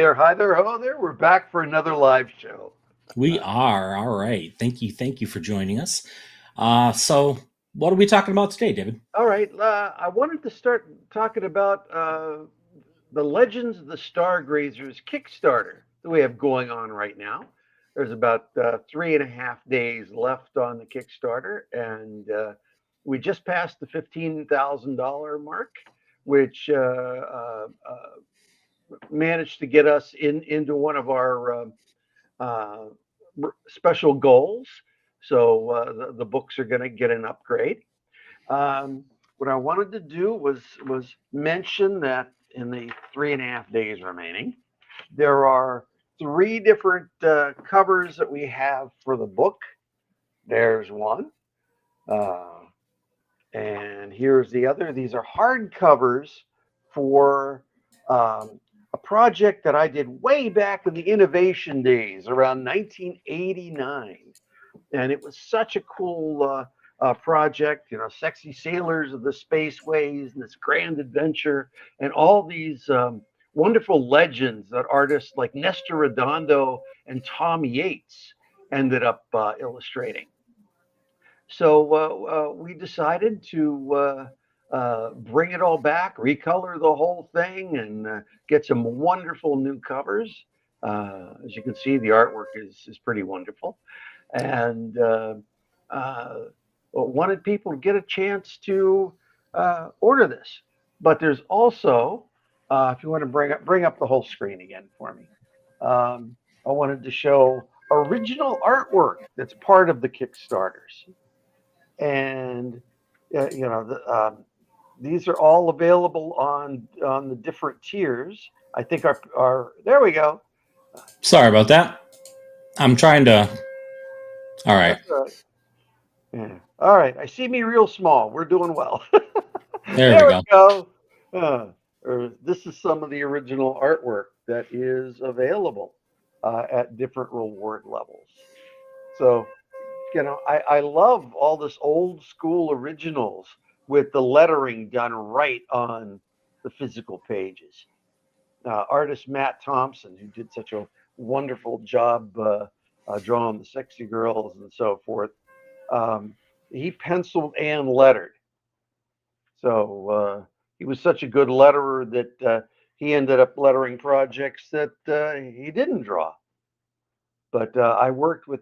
there. Hi there. Ho there. We're back for another live show. We are. All right. Thank you. Thank you for joining us. So what are we talking about today, David? All right. I wanted to start talking about the Legends of the Stargrazers Kickstarter that we have going on right now. There's about 3.5 days left on the Kickstarter, and we just passed the $15,000 mark, which managed to get us into one of our uh, special goals. So the books are going to get an upgrade. What I wanted to do was mention that in the 3.5 days remaining, there are 3 different covers that we have for the book. There's one, and here's the other. These are hard covers for a project that I did way back in the innovation days, around 1989, and it was such a cool project. You know, sexy sailors of the spaceways and this grand adventure, and all these wonderful legends that artists like Nestor Redondo and Tom Yates ended up illustrating. So we decided to bring it all back, recolor the whole thing, and get some wonderful new covers. As you can see, the artwork is pretty wonderful, and wanted people to get a chance to order this. But there's also, if you want to bring up the whole screen again for me, I wanted to show original artwork that's part of the Kickstarters. And these are all available on the different tiers. I think our there we go. Sorry about that. I'm trying to. All right. Yeah. All right. I see me real small. We're doing well. There we go. This is some of the original artwork that is available at different reward levels. So I love all this old school originals with the lettering done right on the physical pages. Artist Matt Thompson, who did such a wonderful job drawing the sexy girls and so forth, he penciled and lettered. So he was such a good letterer that he ended up lettering projects that he didn't draw. But I worked with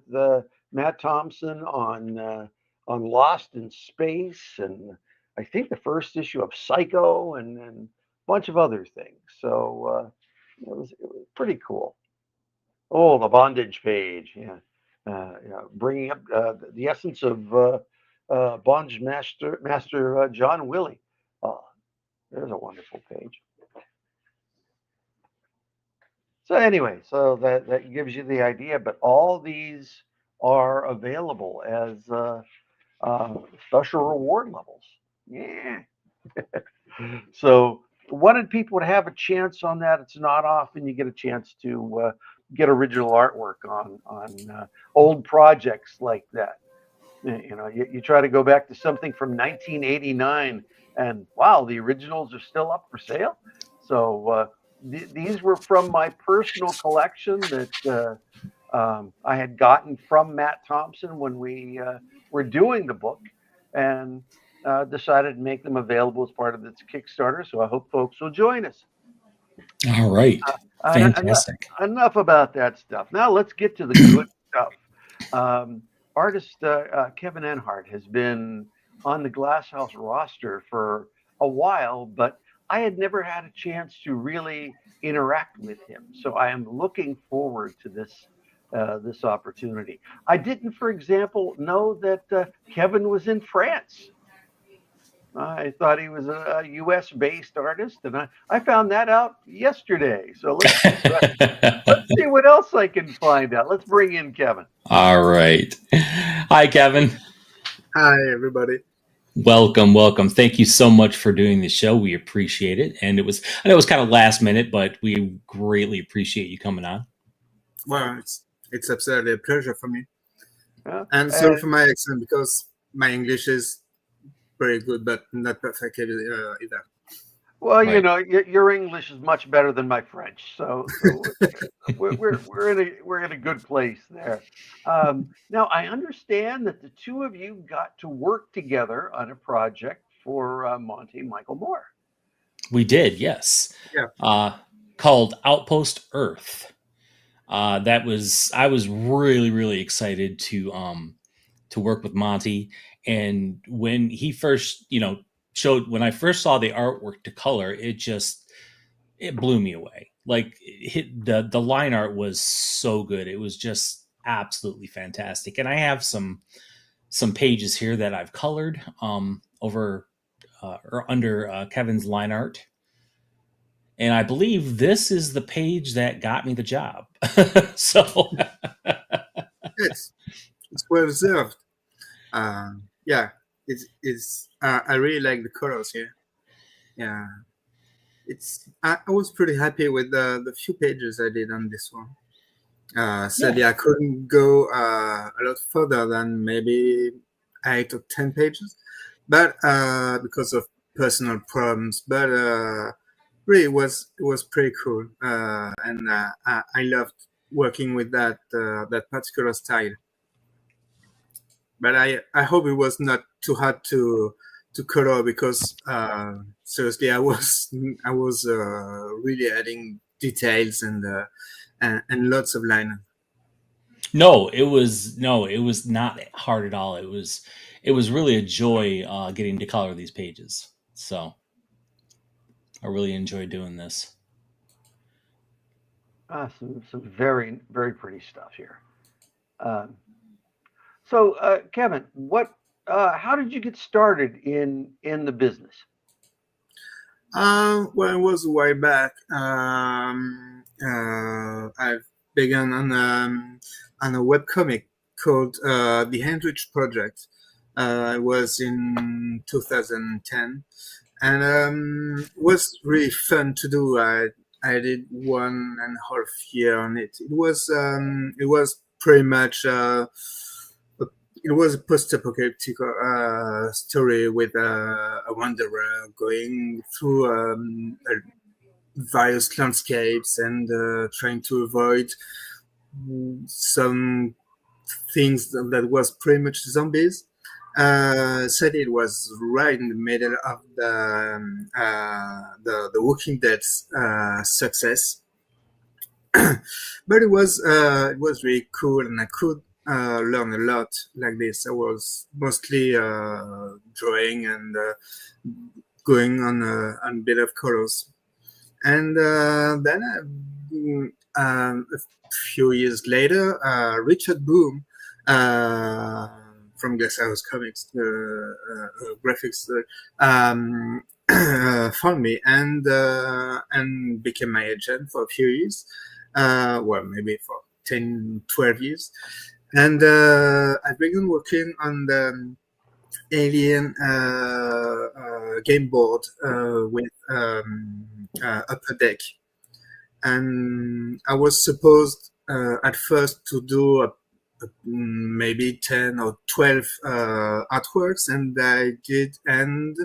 Matt Thompson on Lost in Space, and I think the first issue of Psycho, and a bunch of other things. So it was pretty cool. Oh, the bondage page, yeah, bringing up the essence of bondage master John Willie. Oh, there's a wonderful page. So anyway, so that gives you the idea, but all these are available as special reward levels. Yeah. So wanted people to have a chance on that. It's not often you get a chance to get original artwork on old projects like that. You try to go back to something from 1989, and wow, the originals are still up for sale. So these were from my personal collection that I had gotten from Matt Thompson when we were doing the book, and decided to make them available as part of this Kickstarter. So I hope folks will join us. All right. Fantastic. Enough about that stuff. Now let's get to the good stuff. Artist Kevin ENHART has been on the Glasshouse roster for a while, but I had never had a chance to really interact with him. So I am looking forward to this opportunity. I didn't, for example, know that Kevin was in France. I thought he was a U.S. based artist, and I found that out yesterday. So let's see what else I can find out. Let's bring in Kevin. All right. Hi, Kevin. Hi, everybody. Welcome. Thank you so much for doing the show. We appreciate it. And I know it was kind of last minute, but we greatly appreciate you coming on. Well, it's absolutely a pleasure for me. And sorry for my accent, because my English is very good, but not perfect either. Well, Right. your English is much better than my French, so we're in a good place there. Now, I understand that the two of you got to work together on a project for Monty Michael Moore. We did, yes. Yeah. Called Outpost Earth. I was really really excited to work with Monty, and when he first showed when I first saw the artwork to color, it blew me away. Like the line art was so good. It was just absolutely fantastic. And I have some pages here that I've colored over or under Kevin's line art. And I believe this is the page that got me the job. So It's well deserved. Yeah, it's. I really like the colors here. Yeah, I was pretty happy with the few pages I did on this one. Sadly, I couldn't go a lot further than maybe 8 or 10 pages, but because of personal problems. But really, it was pretty cool, and I loved working with that particular style. But I hope it was not too hard to color, because seriously, I was really adding details and lots of line. no, it was not hard at all. It was really a joy getting to color these pages. So I really enjoyed doing this. Some very very pretty stuff here. So, Kevin, how did you get started in the business? Well, it was a while back. I began on a webcomic called The ENHART Project. It was in 2010, and it was really fun to do. I did 1.5 years on it. It was pretty much it was a post-apocalyptic story with a wanderer going through various landscapes and trying to avoid some things that was pretty much zombies. Sadly, it was right in the middle of the Walking Dead's success, but it was really cool, and I could learn a lot like this. I was mostly drawing and going on a bit of colors, and then a few years later, Richard Boom from Glasshouse Comics graphics found me and became my agent for a few years. Well, maybe for 10, 12 years. And I began working on the Alien game board with Upper Deck. And I was supposed at first to do maybe 10 or 12 artworks, and I did end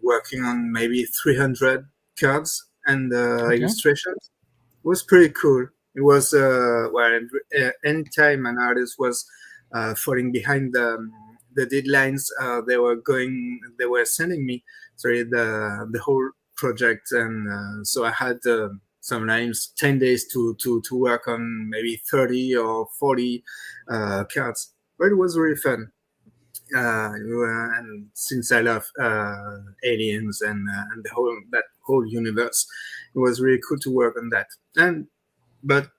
working on maybe 300 cards and illustrations. It was pretty cool. It was anytime an artist was falling behind the deadlines they were sending me, the whole project, and so I had sometimes 10 days to work on maybe 30 or 40 cards, but it was really fun. And since I love aliens and that whole universe, it was really cool to work on that. But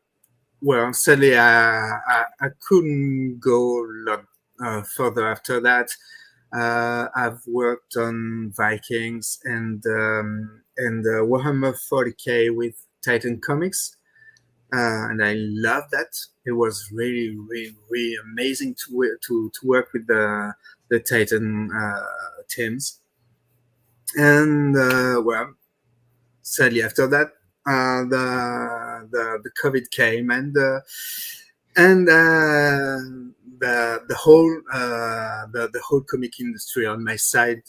well, sadly, I couldn't go a lot further after that. I've worked on Vikings and Warhammer 40K with Titan Comics, and I love that. It was really, really, really amazing to work with the Titan teams. And well, sadly, after that, the COVID came, and the whole comic industry on my side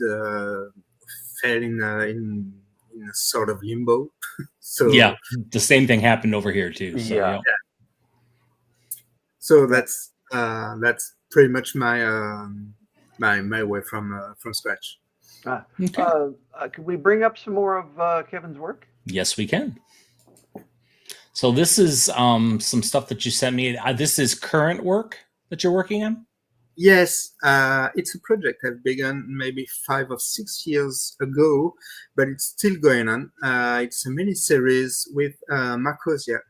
fell in a sort of limbo. So Yeah, the same thing happened over here too. So Yeah. so that's pretty much my my way from scratch. Okay. Could we bring up some more of Kevin's work? Yes, we can. So this is some stuff that you sent me. This is current work that you're working on. Yes, it's a project I've begun maybe 5 or 6 years ago, but it's still going on. It's a mini series with Marcosia.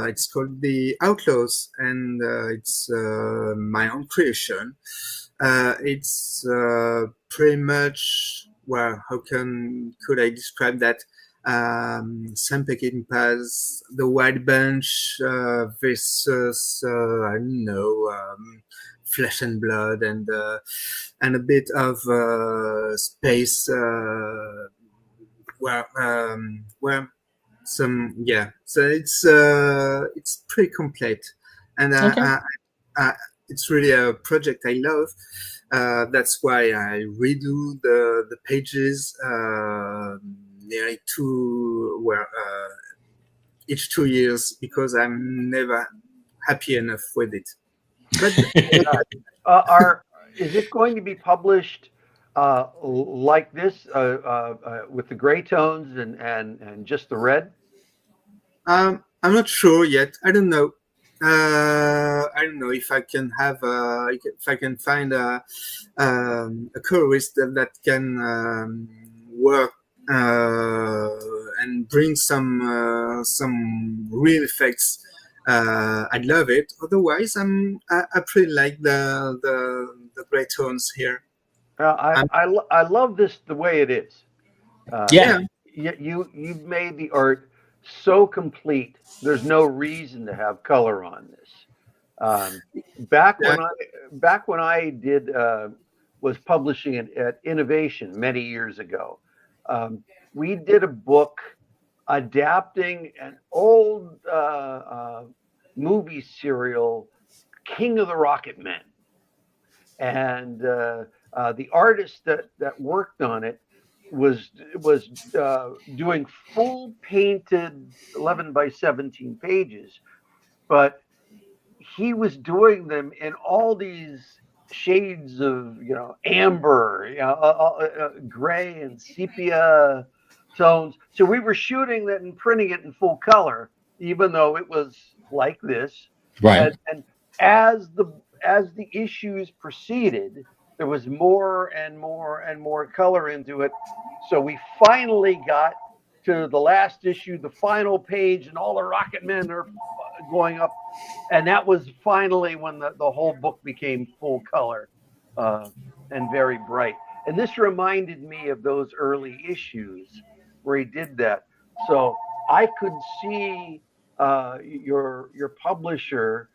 It's called The Outlaws, and it's my own creation. It's pretty much, well, how could I describe that? Sam Peckinpah's The White Bunch versus, I don't know, Flesh and Blood, and a bit of space. Well, some, yeah. So it's pretty complete, and Okay. it's really a project I love. That's why I redo the pages nearly each 2 years, because I'm never happy enough with it. But Is it going to be published like this with the gray tones and just the red? I'm not sure yet. I don't know. I don't know if I can have if I can find a colorist that can work and bring some real effects. I'd love it. Otherwise, I pretty like the gray tones here. I love this the way it is. Yeah. You've made the art so complete. There's no reason to have color on this. Back when I did was publishing it at Innovation many years ago, we did a book adapting an old movie serial, King of the Rocket Men, and the artist that worked on it was doing full painted 11 by 17 pages, but he was doing them in all these shades of amber, gray and sepia tones. So we were shooting that and printing it in full color, even though it was like this. Right. And as the issues proceeded, there was more and more and more color into it. So we finally got to the last issue, the final page, and all the Rocket Men are going up. And that was finally when the whole book became full color and very bright. And this reminded me of those early issues where he did that. So I could see your publisher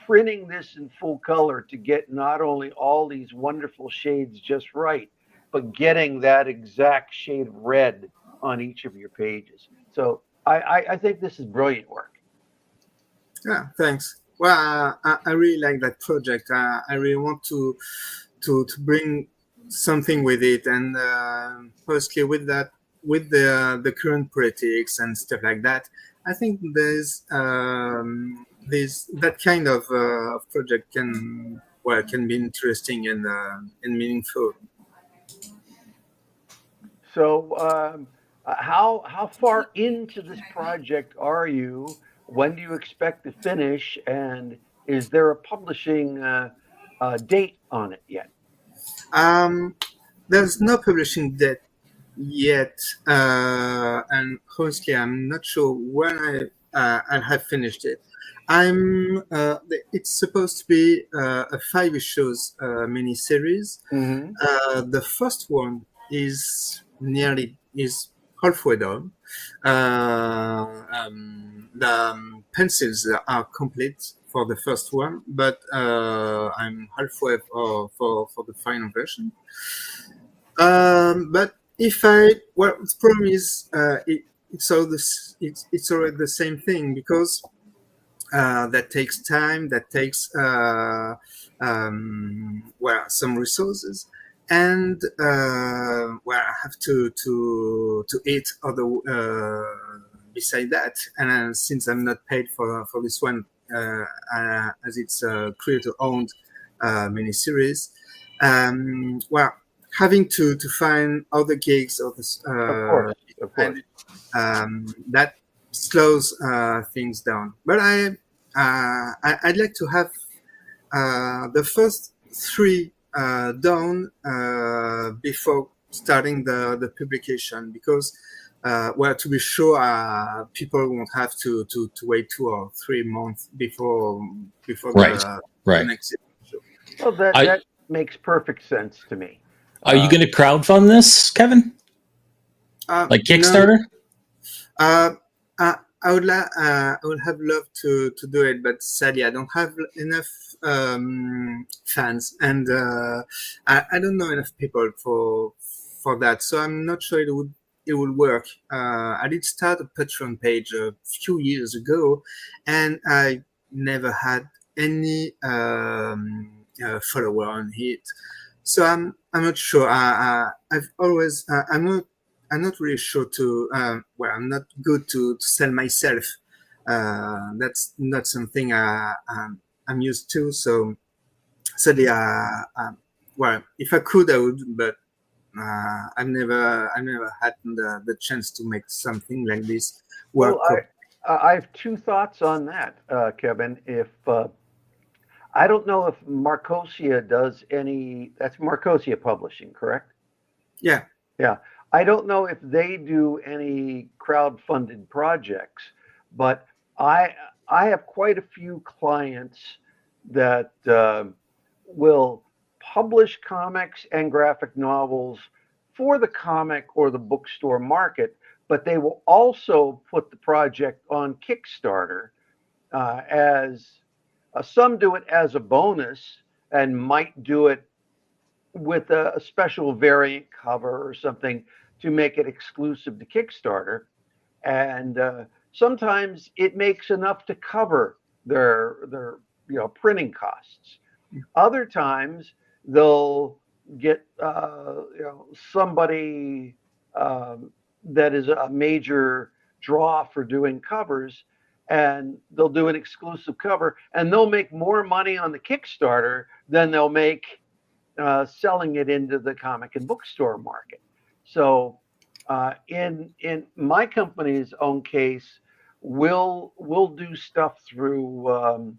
printing this in full color to get not only all these wonderful shades just right, but getting that exact shade of red on each of your pages. So I think this is brilliant work. Yeah, thanks. Well, I really like that project. I really want to bring something with it, and mostly with that, with the current politics and stuff like that. I think there's that kind of project can be interesting and meaningful. So how far into this project are you? When do you expect to finish? And is there a publishing date on it yet? There's no publishing date yet, and honestly, I'm not sure when I'll have finished it. It's supposed to be a 5 issues mini series. Mm-hmm. The first one is halfway done. The pencils are complete for the first one, but I'm halfway for the final version. But the problem is it's already the same thing, because that takes time, that takes some resources, and well, I have to eat other beside that. And since I'm not paid for this one, as it's a creator-owned miniseries, well, having to find other gigs of this, Of course, of course. that slows things down. But I'd like to have the first three done before starting the publication, because well, to be sure, people won't have to wait 2 or 3 months before Right. the Right. next issue. Well, that makes perfect sense to me. Are you going to crowdfund this, Kevin? Like Kickstarter? No. I would have loved to do it, but sadly I don't have enough fans, and I don't know enough people for that. So I'm not sure it would work. I did start a Patreon page a few years ago, and I never had any follower on it. So I'm not sure. I've always I'm not really sure to. Well, I'm not good to sell myself. That's not something I'm used to. So sadly, well, if I could, I would, but I've never had the chance to make something like this work. Well, I have two thoughts on that, Kevin. If I don't know if Marcosia does any. That's Marcosia Publishing, correct? Yeah. Yeah. I don't know if they do any crowd-funded projects, but I have quite a few clients that will publish comics and graphic novels for the comic or the bookstore market, but they will also put the project on Kickstarter as some do it as a bonus and might do it with a special variant cover or something to make it exclusive to Kickstarter. And sometimes it makes enough to cover their printing costs. Other times they'll get somebody that is a major draw for doing covers, and they'll do an exclusive cover, and they'll make more money on the Kickstarter than they'll make selling it into the comic and bookstore market. So in my company's own case, we'll do stuff through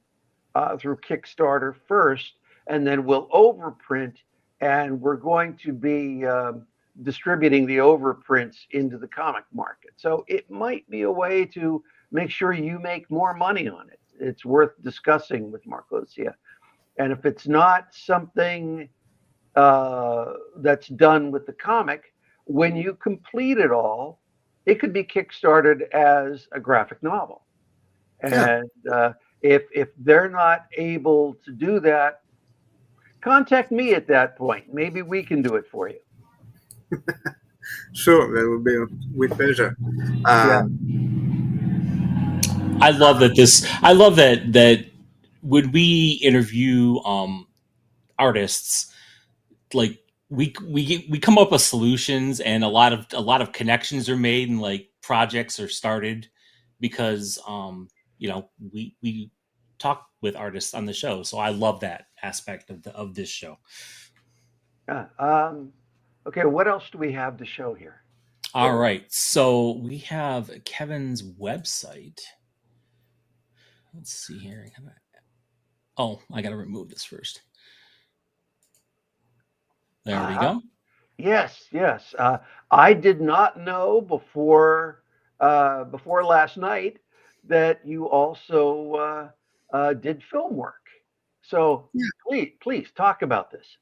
Kickstarter first, and then we'll overprint, and we're going to be distributing the overprints into the comic market. So it might be a way to make sure you make more money on it. It's worth discussing with Marcosia. And if it's not something that's done with the comic, when you complete it all, it could be kickstarted as a graphic novel. And if they're not able to do that, contact me at that point. Maybe we can do it for you. Sure, that would be with pleasure. Yeah. I love that when we interview artists, like we come up with solutions, and a lot of connections are made, and like projects are started because we talk with artists on the show. So I love that aspect of this show. Okay, what else do we have to show here? All right, so we have Kevin's website. Let's see here. Oh, I gotta remove this first. There we go. Yes. I did not know before last night that you also did film work. So please talk about this.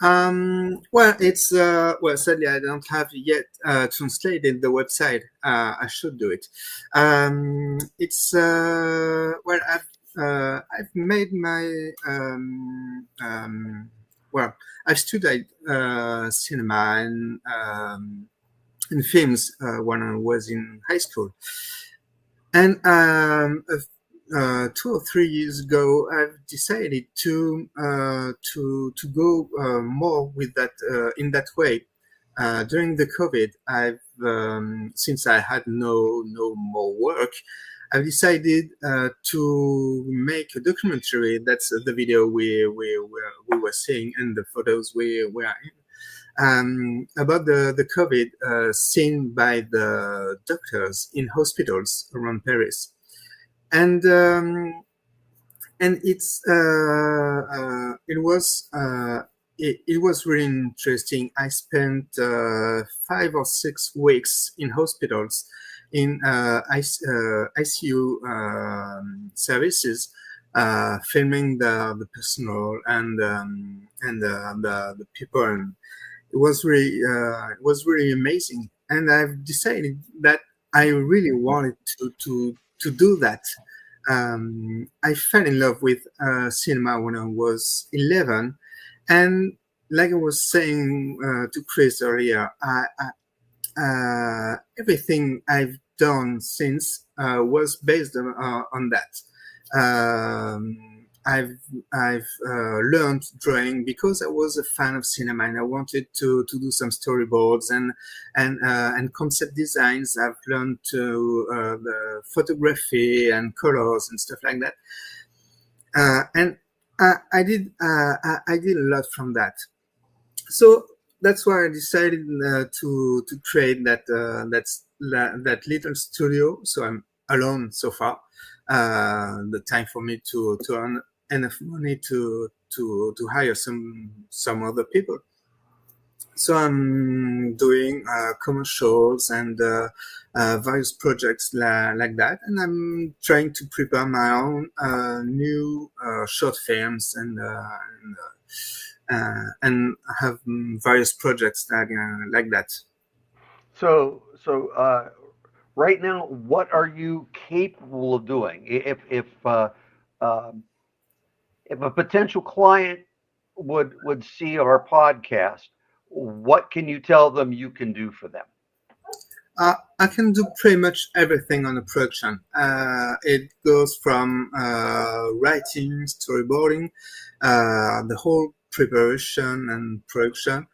Well, it's well, sadly I don't have yet translated the website. I should do it. It's well, I've made my well, I've studied cinema and films when I was in high school, and 2 or 3 years ago, I've decided to go more with that in that way. During the COVID, I've since I had no more work, I've decided to make a documentary. That's the video we were seeing and the photos we were in, about the COVID seen by the doctors in hospitals around Paris. And it was really interesting. I spent 5 or 6 weeks in hospitals in ICU services, filming the personnel and the people, and it was really amazing. And I've decided that I really wanted to do that. I fell in love with cinema when I was 11, and like I was saying to Chris earlier, everything I've done since was based on that. I've learned drawing because I was a fan of cinema and I wanted to do some storyboards and concept designs. I've learned the photography and colors and stuff like that. And I did a lot from that. So that's why I decided to create that little studio. So I'm alone so far. The time for me to earn enough money to hire some other people. So I'm doing commercials and various projects like that, and I'm trying to prepare my own new short films and have various projects like that. So right now, what are you capable of doing? Um, if a potential client would see our podcast, what can you tell them you can do for them? I can do pretty much everything on a production. It goes from writing, storyboarding, the whole preparation and production,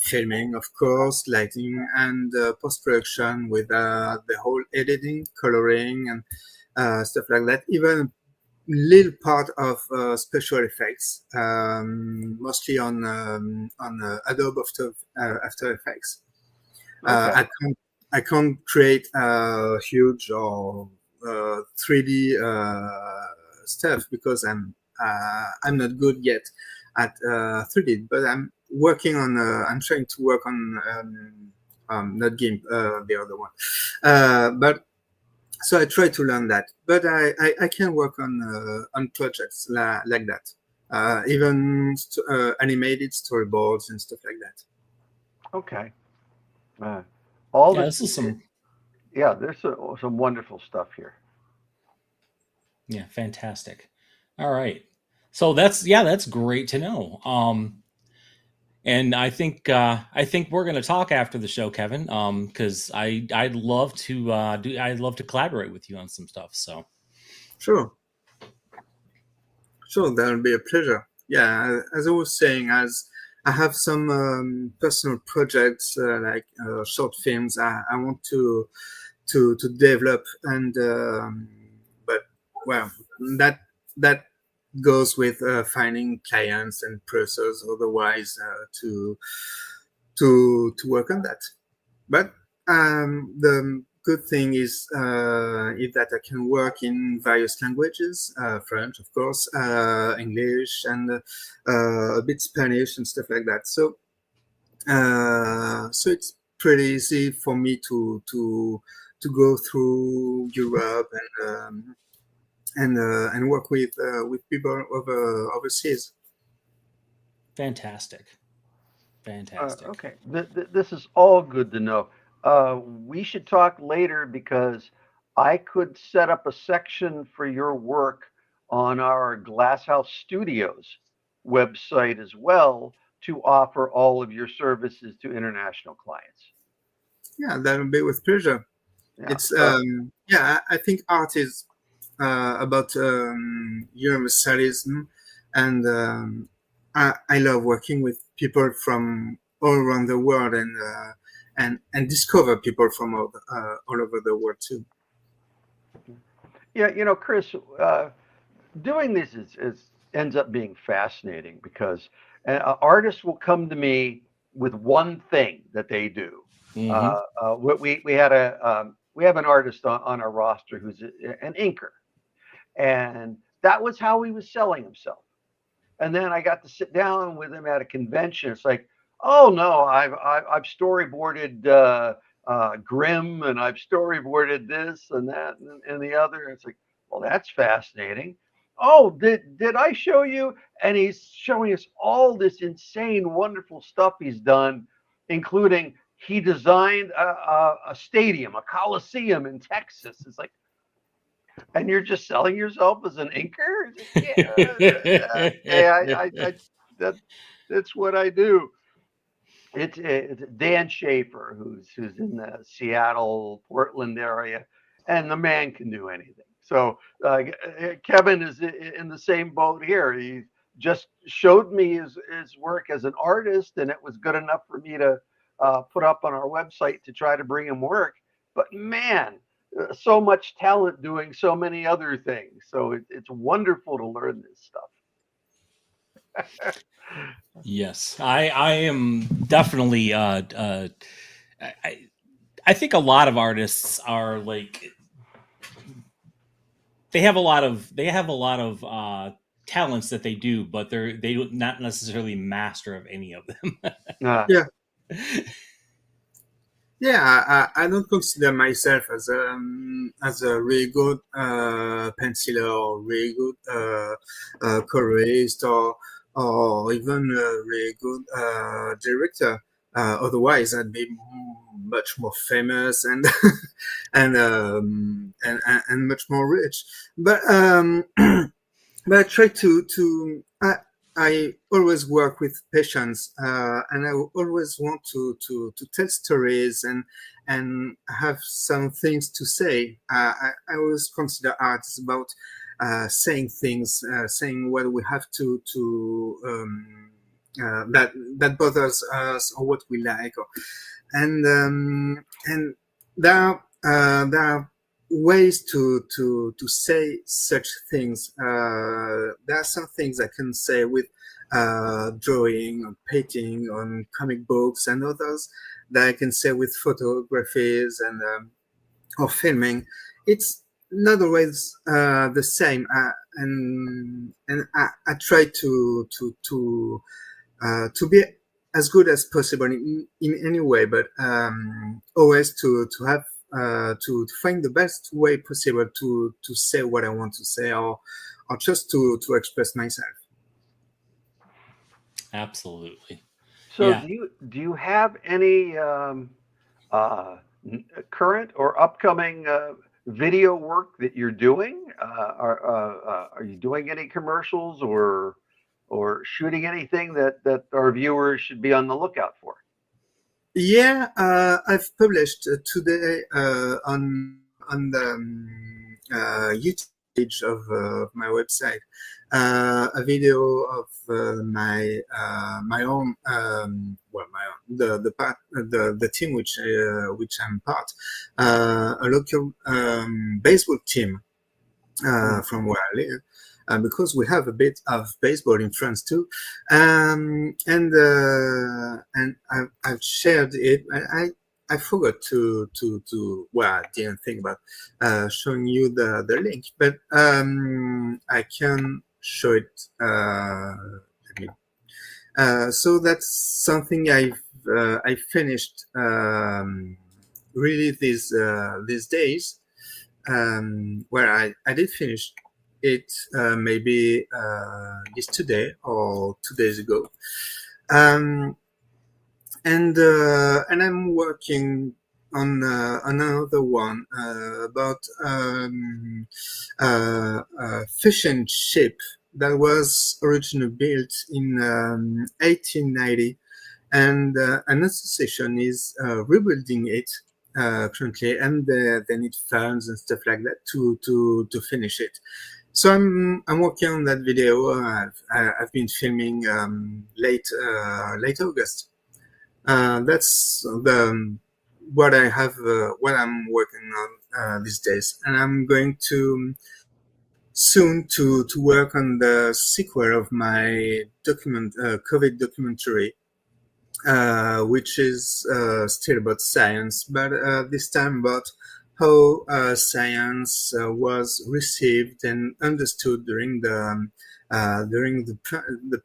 filming, of course, lighting, and post-production with the whole editing, coloring, and stuff like that. Even little part of special effects, mostly on Adobe After Effects. Okay. I can't create huge or 3D stuff because I'm not good yet at 3D. But I'm working on. I'm trying to work on not GIMP, the other one. But so I try to learn that. But I can work on projects like that. Even animated storyboards and stuff like that. Okay. Uh, all Yeah, this, this is some yeah. There's some wonderful stuff here. yeah, fantastic. All right. So that's great to know. And I think we're going to talk after the show, Kevin. Because I'd love to I'd love to collaborate with you on some stuff. So Sure, that would be a pleasure. Yeah, as I was saying, as I have some personal projects like short films I want to develop, and but well, that that goes with finding clients and producers otherwise to work on that. But the good thing is that I can work in various languages, French, of course, English, and a bit Spanish and stuff like that. So it's pretty easy for me to go through Europe and work with people overseas. fantastic, fantastic. Okay. This is all good to know. We should talk later because I could set up a section for your work on our Glasshouse Studios website as well to offer all of your services to international clients. Yeah, that would be with pleasure. Yeah. It's yeah, I think art is about universalism, and I love working with people from all around the world, and discover people from all over the world too. Yeah, Chris, doing this is ends up being fascinating because artists will come to me with one thing that they do. Mm-hmm. We have an artist on our roster who's an inker, and that was how he was selling himself. And then I got to sit down with him at a convention. It's like, oh no, I've storyboarded Grimm, and I've storyboarded this and that and the other. And it's like, well, that's fascinating. Oh, did I show you? And he's showing us all this insane, wonderful stuff he's done, including he designed a stadium, a coliseum in Texas. It's like, and you're just selling yourself as an inker? Yeah, okay, that that's what I do. It's Dan Schaefer, who's in the Seattle, Portland area, and the man can do anything. So Kevin is in the same boat here. He just showed me his work as an artist, and it was good enough for me to put up on our website to try to bring him work. But man, so much talent doing so many other things. So it's wonderful to learn this stuff. Yes, I am definitely. I think a lot of artists are like they have a lot of talents that they do, but they do not necessarily master of any of them. Yeah. Yeah, I don't consider myself as a really good penciler or really good colorist or even a really good director. Otherwise, I'd be much more famous and much more rich. But but I try to I always work with patience, and I always want to tell stories and have some things to say. I always consider art is about saying things, saying what we have that bothers us or what we like, and there are ways to say such things. There are some things I can say with drawing, on painting, on comic books, and others that I can say with photographies and or filming. It's not always the same, and I try to be as good as possible in any way, but always to have to find the best way possible to say what I want to say, or just to express myself. Absolutely. So Yeah. do you have any current or upcoming video work that you're doing? Are you doing any commercials or shooting anything that our viewers should be on the lookout for? Yeah, I've published today on the YouTube page of my website a video of my own my own the part the team which I'm part, a local baseball team from where I live. Because we have a bit of baseball in France too, and I've shared it. I forgot to well, I didn't think about showing you the link, but I can show it. So that's something I finished really these days, where I did finish it maybe yesterday or 2 days ago, and I'm working on another one about a fishing ship that was originally built in 1890, and an association is rebuilding it currently, and they need funds and stuff like that to finish it. So I'm working on that video. I've been filming late August. That's what I have, what I'm working on these days, and I'm going to soon to work on the sequel of my COVID documentary, which is still about science, but this time about how science was received and understood during the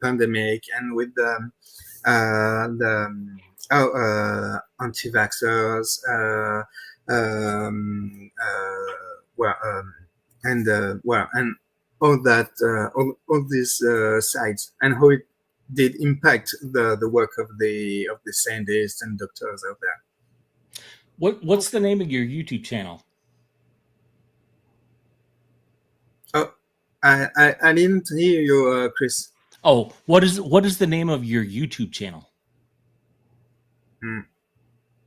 pandemic, and with the anti-vaxxers, and all that, all these sides, and how it did impact the work of the scientists and doctors out there. What's the name of your YouTube channel? Oh, I didn't hear you, Chris. Oh, what is the name of your YouTube channel?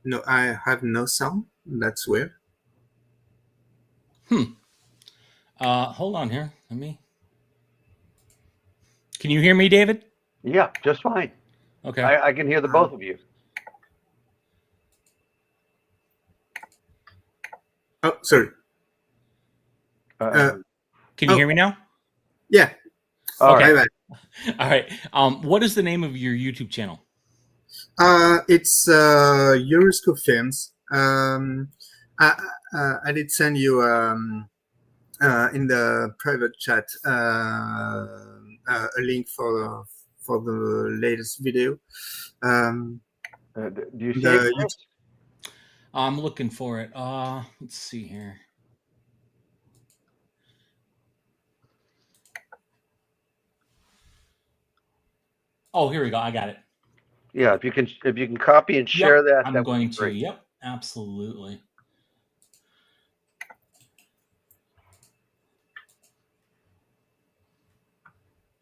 No, I have no sound. That's weird. Hold on here. Let me. Can you hear me, David? Yeah, just fine. Okay. I can hear the both of you. Oh, sorry. Can you hear me now? Yeah. Okay. Bye. All right. What is the name of your YouTube channel? It's Euroscope Films. I did send you in the private chat a link for the latest video. Do you see it, Chris? I'm looking for it. Let's see here. Oh, here we go. I got it. Yeah, if you can copy and share that, I'm that going would be to. great. Yep, absolutely.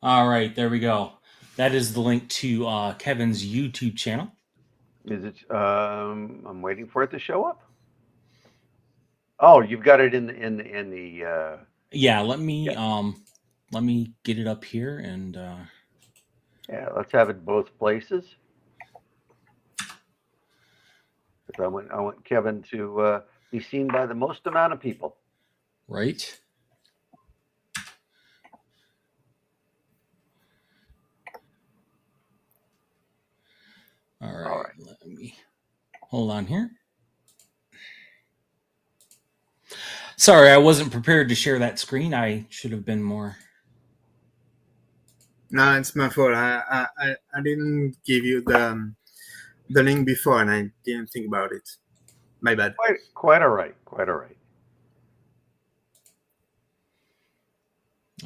All right, there we go. That is the link to Kevin's YouTube channel. Is it? I'm waiting for it to show up. Oh, you've got it in the. Yeah, let me get it up here and. Yeah, let's have it both places. Because I want Kevin to be seen by the most amount of people. Right. All right. Let me hold on here. Sorry, I wasn't prepared to share that screen. I should have been more. No, it's my fault. I didn't give you the link before, and I didn't think about it. My bad. Quite all right. Quite all right.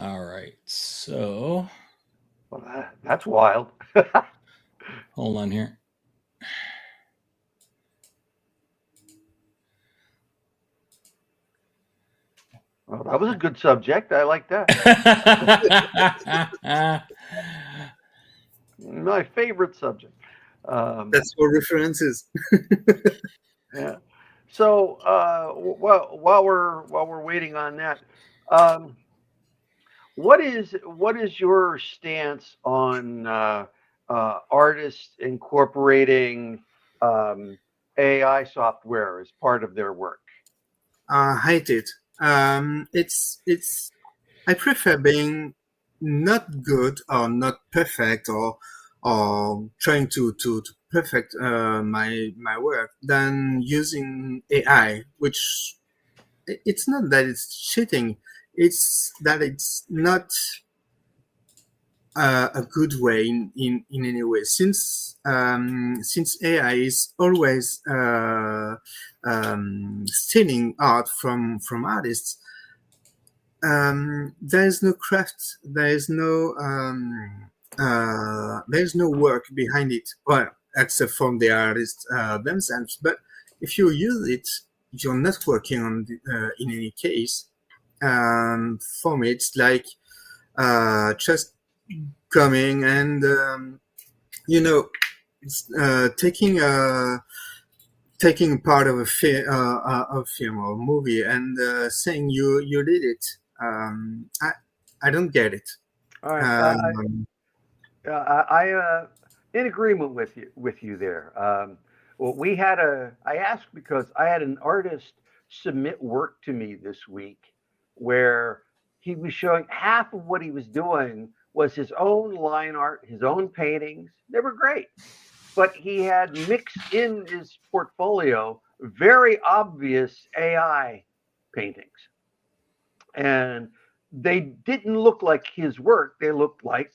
All right. So. Well, that's wild. Hold on here. Well, that was a good subject. I like that. My favorite subject. That's for references. Yeah. So while we're waiting on that, what is your stance on artists incorporating AI software as part of their work? I hate it. It's. I prefer being not good or not perfect or trying to perfect my work than using AI, which it's not that it's cheating, it's that it's not a good way in any way, since AI is always stealing art from artists. There is no craft, there is no work behind it, well, except from the artists themselves. But if you use it, you're not working on in any case. For me, it's like just coming and taking taking part of a film or movie and saying you did it. I don't get it. All right. Um, In agreement with you there. Well, I asked because I had an artist submit work to me this week where he was showing half of what he was doing was his own line art, his own paintings. They were great, but he had mixed in his portfolio very obvious AI paintings, and they didn't look like his work. They looked like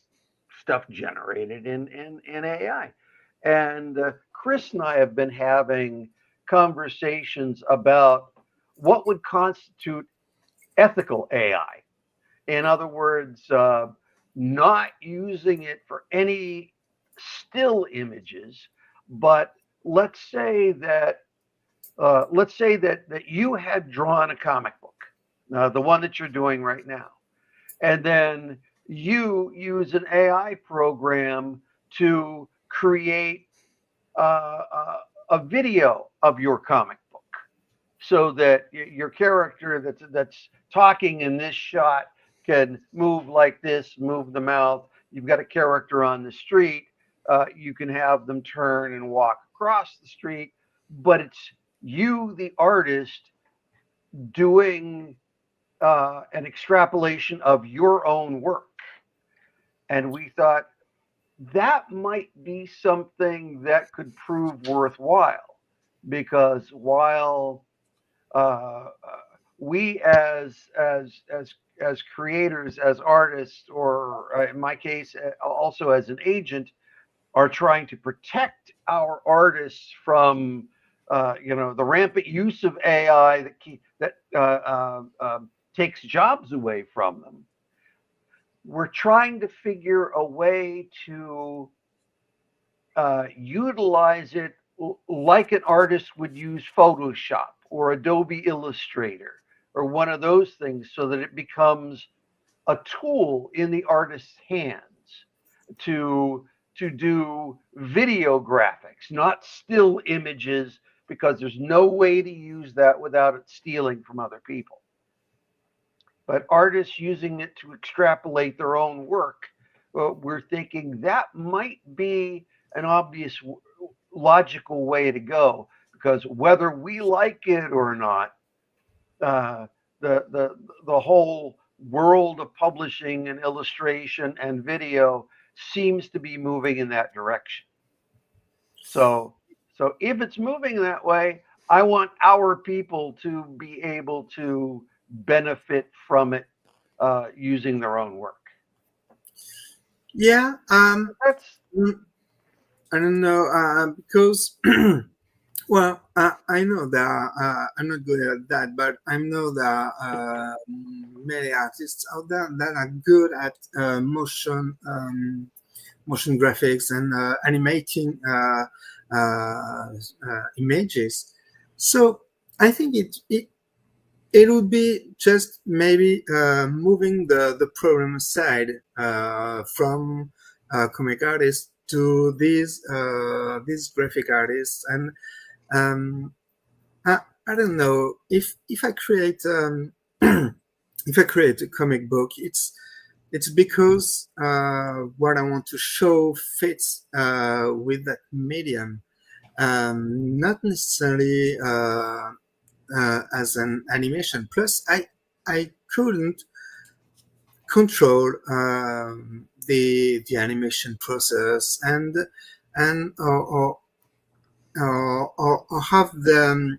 stuff generated in AI. And Chris and I have been having conversations about what would constitute ethical AI. In other words, not using it for any still images, but let's say that that you had drawn a comic book, the one that you're doing right now, and then you use an AI program to create a video of your comic book, so that your character that's talking in this shot can move like this, move the mouth. You've got a character on the street. You can have them turn and walk across the street, but it's you, the artist, doing an extrapolation of your own work. And we thought that might be something that could prove worthwhile, because while we as creators, as artists, or in my case also as an agent, are trying to protect our artists from the rampant use of AI that takes jobs away from them. We're trying to figure a way to utilize it like an artist would use Photoshop or Adobe Illustrator or one of those things, so that it becomes a tool in the artist's hands to do video graphics, not still images, because there's no way to use that without it stealing from other people. But artists using it to extrapolate their own work, we're thinking that might be an obvious, logical way to go, because whether we like it or not, the whole world of publishing and illustration and video seems to be moving in that direction. So if it's moving that way, I want our people to be able to benefit from it using their own work. Yeah, That's I don't know, because well, I know that I'm not good at that, but I know that many artists out there that are good at motion graphics and animating images. So I think it would be just maybe moving the problem aside from comic artists to these graphic artists. And I don't know, if I create if I create a comic book, it's because what I want to show fits with that medium, not necessarily as an animation. Plus, I couldn't control the animation process and or have the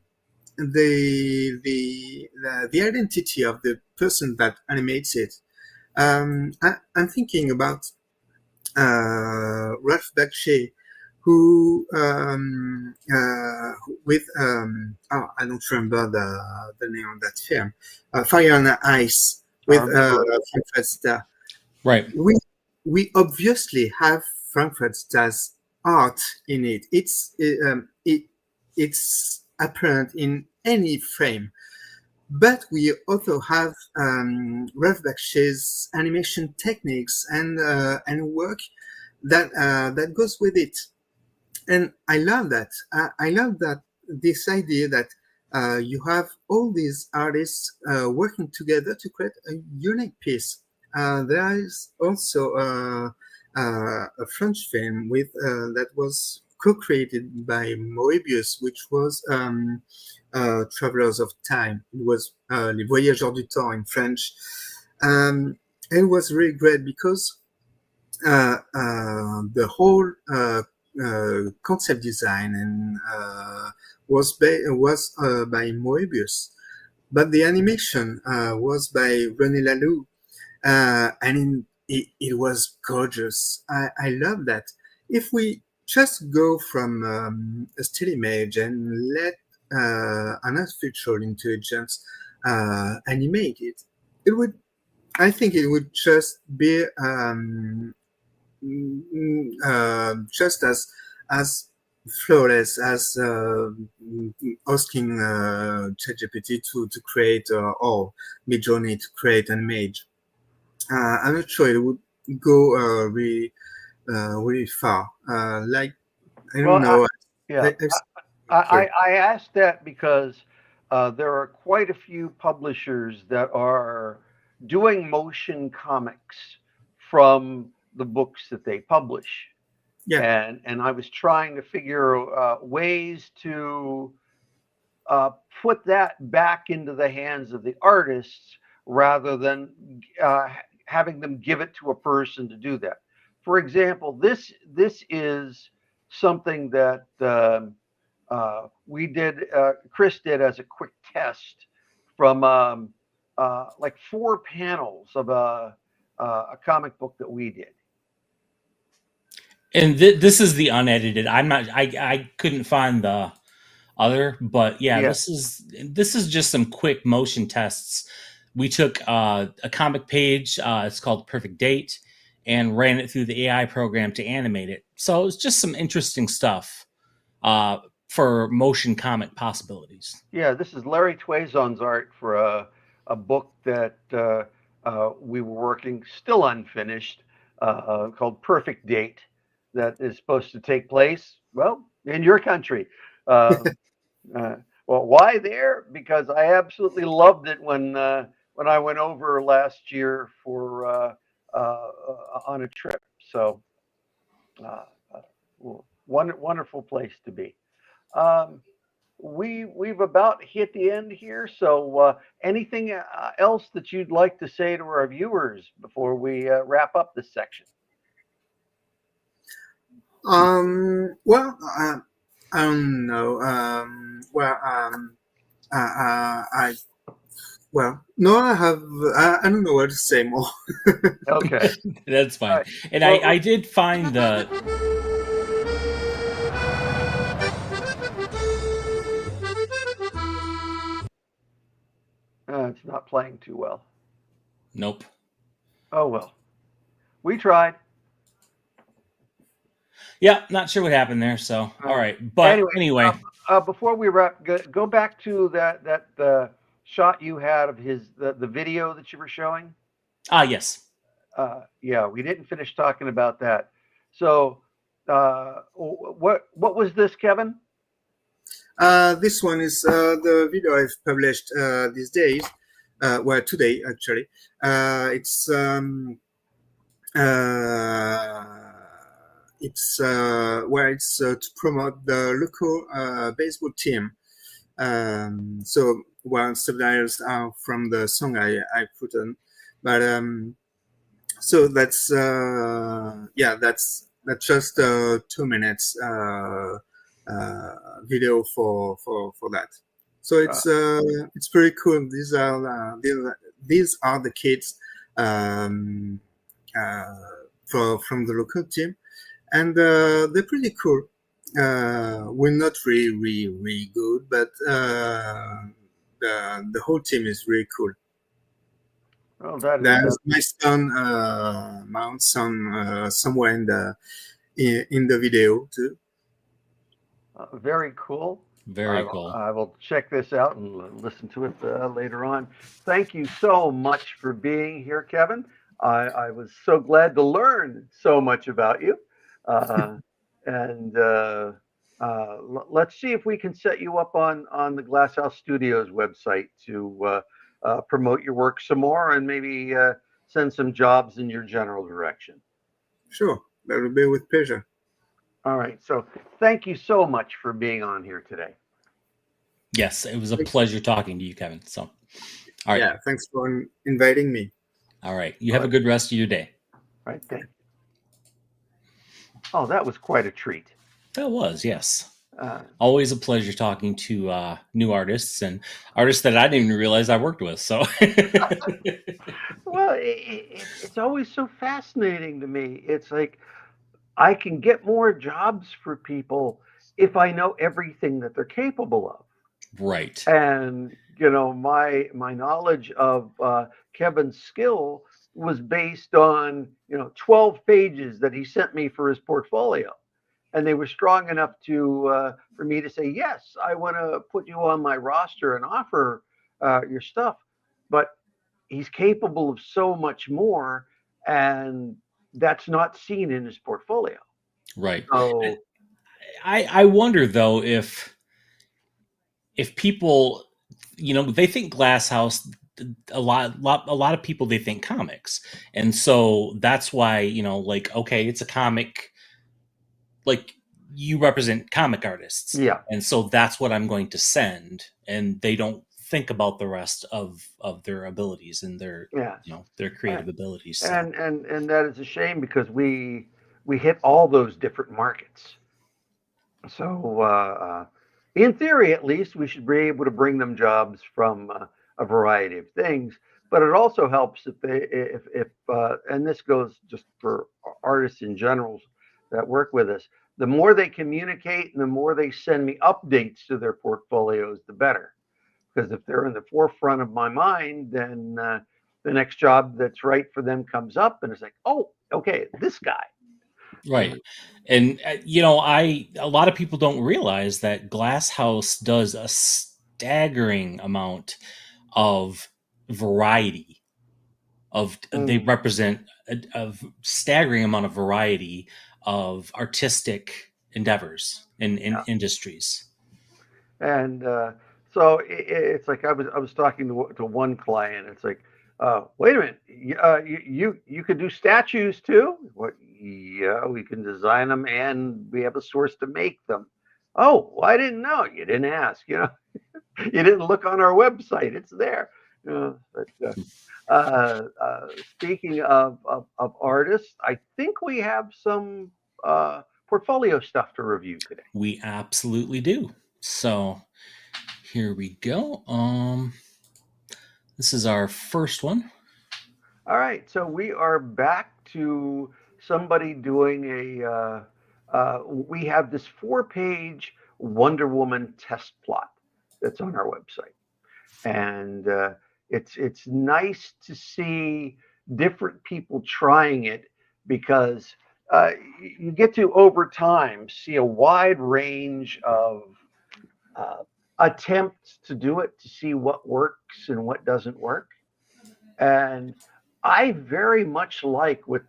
identity of the person that animates it. I'm thinking about Ralph Bakshi, who with I don't remember the name of that film, Fire and Ice, with Frankfurt Star. Right. We obviously have Frankfurt Star's art in it. It's apparent in any frame. But we also have Ralph Bakshi's animation techniques and work that goes with it, and I love that. I love that this idea that you have all these artists working together to create a unique piece. There is also a French film with that was co-created by Moebius, which was Travelers of Time. It was Les Voyageurs du Temps in French. And it was really great because the whole concept design and was by Moebius, but the animation was by René Laloux, and it was gorgeous. I love that. If we just go from a still image and let an artificial intelligence animate it, it would. I think it would just be just as flawless as asking ChatGPT to create or Midjourney to create an image. I'm not sure it would go really far. Like I don't Well, know. yeah, Sorry. I asked that because there are quite a few publishers that are doing motion comics from the books that they publish. Yeah. And I was trying to figure ways to put that back into the hands of the artists rather than having them give it to a person to do that. For example, this is something that we did. Chris did as a quick test from like 4 panels of a comic book that we did. And this is the unedited. I'm not. I couldn't find the other, but yeah, Yeah, this is just some quick motion tests. We took a comic page. It's called Perfect Date, and ran it through the AI program to animate it. So it's just some interesting stuff for motion comic possibilities. yeah. This is Larry Twazon's art for a book that we were working, still unfinished, called Perfect Date, that is supposed to take place, well, in your country. Um, well, why there? Because I absolutely loved it when I went over last year for on a trip. So, uh, wonderful place to be. Um, we've about hit the end here. So, anything else that you'd like to say to our viewers before we wrap up this section? Well, I don't know. I well, no, I don't know what to say more. Okay. That's All fine. right. And Well, I did find the it's not playing too well. nope. Oh well, we tried. Yeah, not sure what happened there. So all Uh, right, but anyway, anyway, before we wrap, go back to that shot you had of the video that you were showing. yes. Yeah, we didn't finish talking about that. So, what was this, Kevin? This one is the video I've published these days. Well, today actually. It's to promote the local baseball team. So well, subtitles are from the song I put on, but so that's that's just 2 minutes video for that. So it's pretty cool. These are the kids um, uh, from the local team, and they're pretty cool. We're not really good, but the whole team is really cool. Oh, that is There's my son, Mount son, somewhere in the video too. very cool. Very cool. I will check this out and listen to it later on. Thank you so much for being here, Kevin. I was so glad to learn so much about you. And Let's see if we can set you up on the Glasshouse Studios website to promote your work some more and maybe send some jobs in your general direction. Sure, that will be with pleasure. All right. So thank you so much for being on here today. Yes, it was a pleasure talking to you, Kevin. So, all right. Yeah, thanks for inviting me. All right. You have a good rest of your day. All right. Thank you. Oh, that was quite a treat. That was, yes. Always a pleasure talking to new artists and artists that I didn't even realize I worked with. So, well, it's always so fascinating to me. It's like I can get more jobs for people if I know everything that they're capable of. Right. And my knowledge of Kevin's skill was based on 12 pages that he sent me for his portfolio, and they were strong enough to for me to say yes, I want to put you on my roster and offer your stuff. But he's capable of so much more, and that's not seen in his portfolio. Right. So I wonder though if people, they think Glass House, a lot of people, they think comics, and so that's why like, okay, it's a comic, like you represent comic artists, yeah, and so that's what I'm going to send, and they don't think about the rest of their abilities and their yeah, their creative abilities. So. and that is a shame because we hit all those different markets. So, in theory, at least, we should be able to bring them jobs from a variety of things. But it also helps if and this goes just for artists in general that work with us. The more they communicate and the more they send me updates to their portfolios, the better. Because if they're in the forefront of my mind, then the next job that's right for them comes up, and it's like, oh, okay, this guy. Right. And a lot of people don't realize that Glass House does a staggering amount of variety of they represent a staggering amount of variety of artistic endeavors in industries. And so it's like I was talking to one client. It's like, wait a minute, you could do statues too? What? Yeah, we can design them, and we have a source to make them. Oh, well, I didn't know. You didn't ask. You didn't look on our website. It's there. Speaking of artists, I think we have some portfolio stuff to review today. We absolutely do. So here we go. This is our first one. All right, so we are back to somebody doing we have this 4-page Wonder Woman test plot that's on our website. And it's nice to see different people trying it because you get to, over time, see a wide range of attempts to do it to see what works and what doesn't work. And I very much like what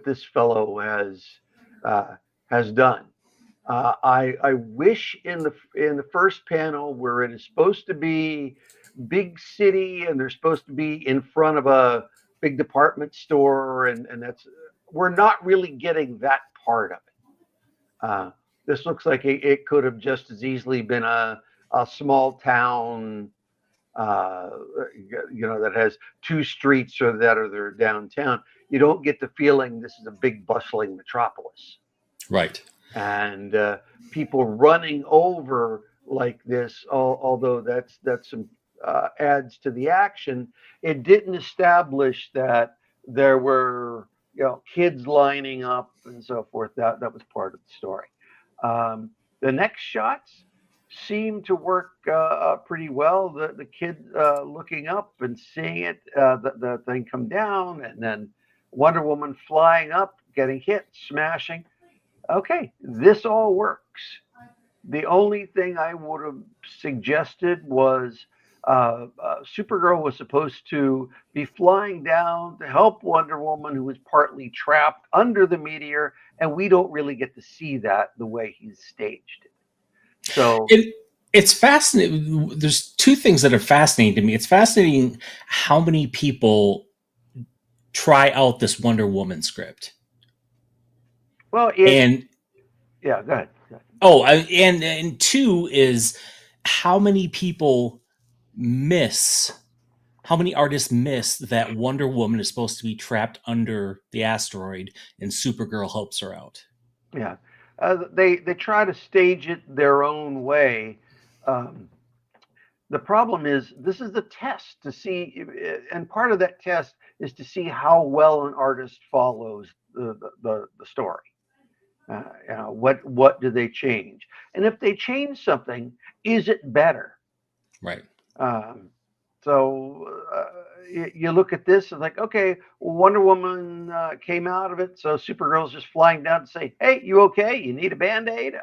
this fellow has done. I wish in the first panel where it is supposed to be big city and they're supposed to be in front of a big department store and that's we're not really getting that part of it. This looks like it could have just as easily been a small town, that has 2 streets or that are their downtown. You don't get the feeling this is a big bustling metropolis. Right. And people running over like this, although that's some adds to the action. It didn't establish that there were kids lining up and so forth. That was part of the story. The next shots seem to work pretty well. The kid looking up and seeing it, the thing come down, and then Wonder Woman flying up, getting hit, smashing. Okay, this all works. The only thing I would have suggested was Supergirl was supposed to be flying down to help Wonder Woman, who was partly trapped under the meteor, and we don't really get to see that the way he's staged it. So It's fascinating. There's two things that are fascinating to me. It's fascinating how many people try out this Wonder Woman script. well, And yeah, go ahead. and two is how many people miss, how many artists miss that Wonder Woman is supposed to be trapped under the asteroid and Supergirl helps her out. Yeah, they try to stage it their own way. Um, the problem is this is a test to see, and part of that test is to see how well an artist follows the story. What do they change? And if they change something, is it better? Right. Um, so you look at this and like, okay, Wonder Woman came out of it, so Supergirl's just flying down to say, "Hey, you okay? You need a band-aid?"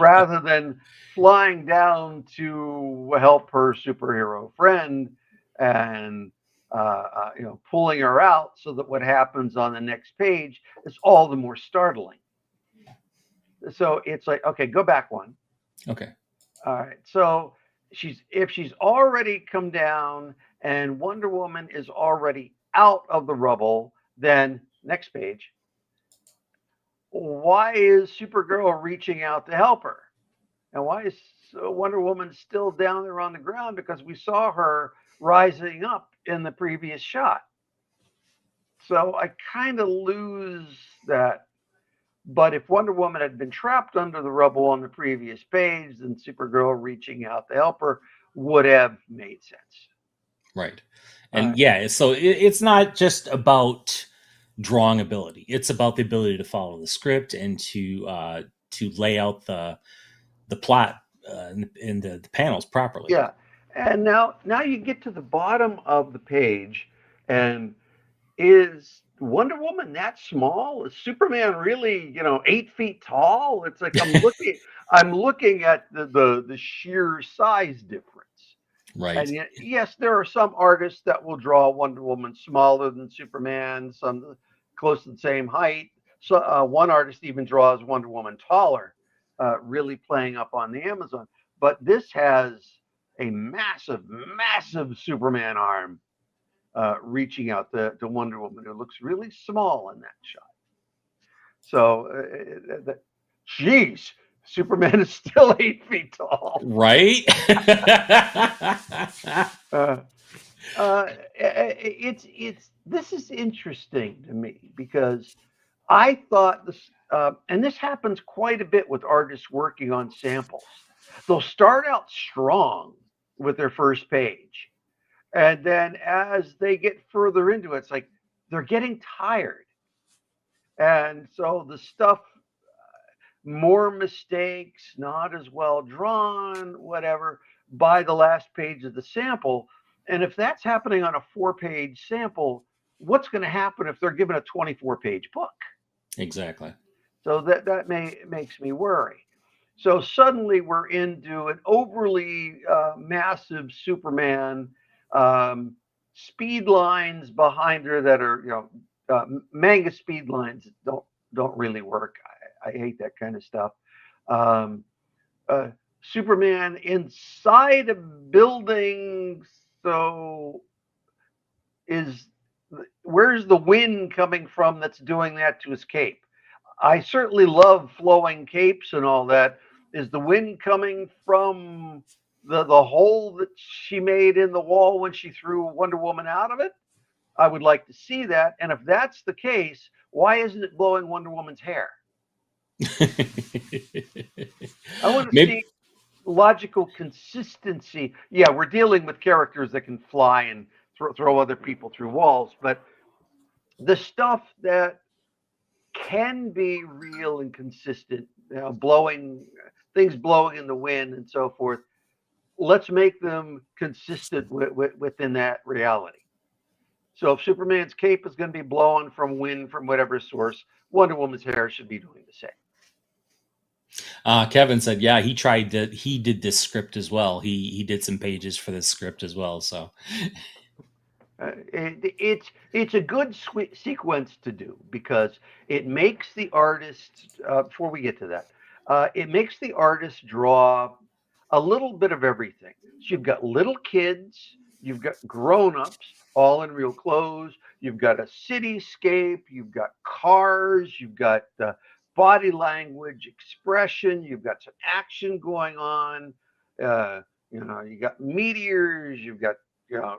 Rather than flying down to help her superhero friend and pulling her out, so that what happens on the next page is all the more startling. So it's like, okay, go back one. Okay. All right. So if she's already come down and Wonder Woman is already out of the rubble, then next page. Why is Supergirl reaching out to help her? And why is Wonder Woman still down there on the ground? Because we saw her rising up in the previous shot. So I kind of lose that. But if Wonder Woman had been trapped under the rubble on the previous page, then Supergirl reaching out to help her would have made sense. Right. And yeah, so it's not just about drawing ability. It's about the ability to follow the script and to lay out the plot in the panels properly. Yeah. And now you get to the bottom of the page, and is Wonder Woman that small? Is Superman really, 8 feet tall? It's like I'm looking at the sheer size difference. Right. And yet, yes, there are some artists that will draw Wonder Woman smaller than Superman, some close to the same height. So one artist even draws Wonder Woman taller, really playing up on the Amazon. But this has a massive, massive Superman arm reaching out to Wonder Woman, who looks really small in that shot. So, geez, Superman is still 8 feet tall. Right. This is interesting to me because I thought this, and this happens quite a bit with artists working on samples. They'll start out strong with their first page, and then as they get further into it, it's like they're getting tired, and so the stuff, more mistakes, not as well drawn, whatever, by the last page of the sample. And if that's happening on a 4-page sample, what's going to happen if they're given a 24-page book? Exactly. So that makes me worry. So suddenly we're into an overly massive Superman, speed lines behind her that are manga speed lines don't really work. I hate that kind of stuff. Um, Superman inside a building. So where's the wind coming from that's doing that to his cape? I certainly love flowing capes and all that. Is the wind coming from the hole that she made in the wall when she threw Wonder Woman out of it? I would like to see that. And if that's the case, why isn't it blowing Wonder Woman's hair? I want to see logical consistency. Yeah, we're dealing with characters that can fly and throw other people through walls, but the stuff that can be real and consistent, blowing in the wind and so forth, let's make them consistent within that reality. So if Superman's cape is going to be blowing from wind from whatever source, Wonder Woman's hair should be doing the same. Kevin said, yeah, he tried that. He did this script as well. He did some pages for this script as well. So it's a good sequence to do because it makes the artist. Before we get to that, It makes the artist draw a little bit of everything. So you've got little kids, you've got grown-ups, all in real clothes. You've got a cityscape, you've got cars, you've got body language, expression, you've got some action going on. Uh, you got meteors, you've got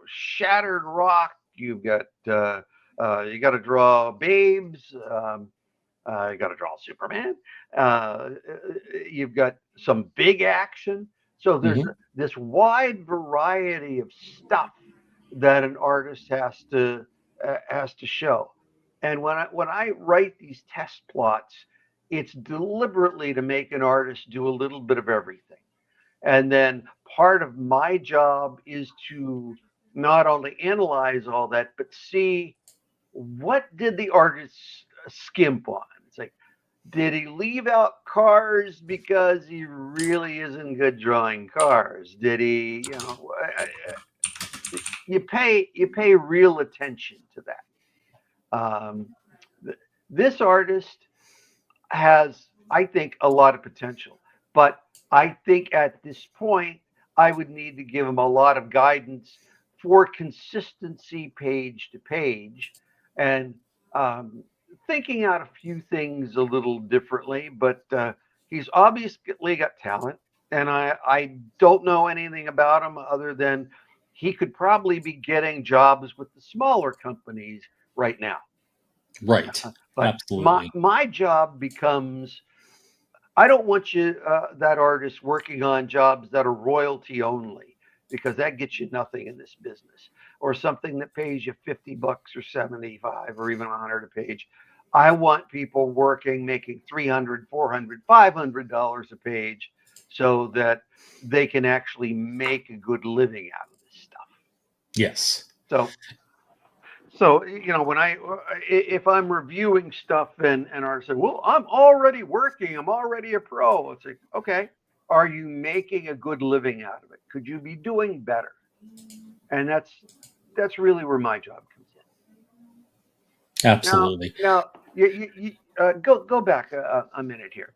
shattered rock, you've got you got to draw babes. You got to draw Superman. You've got some big action. So there's Mhm. this wide variety of stuff that an artist has to show. And when I write these test plots, it's deliberately to make an artist do a little bit of everything. And then part of my job is to not only analyze all that, but see what did the artist skimp on. It's like, did he leave out cars because he really isn't good drawing cars? Did he, you pay real attention to that. This artist has, I think, a lot of potential, but I think at this point, I would need to give him a lot of guidance for consistency page to page and um, thinking out a few things a little differently. But he's obviously got talent, and I don't know anything about him other than he could probably be getting jobs with the smaller companies right now. Right. But Absolutely. my job becomes, I don't want you that artist working on jobs that are royalty only because that gets you nothing in this business, or something that pays you $50 or 75 or even 100 a page. I want people working making 300, 400, $500 a page so that they can actually make a good living out of this stuff. Yes. So when if I'm reviewing stuff and artists say, well, I'm already working, I'm already a pro. It's like, okay, are you making a good living out of it? Could you be doing better? And that's really where my job comes in. Absolutely. Now go back a minute here.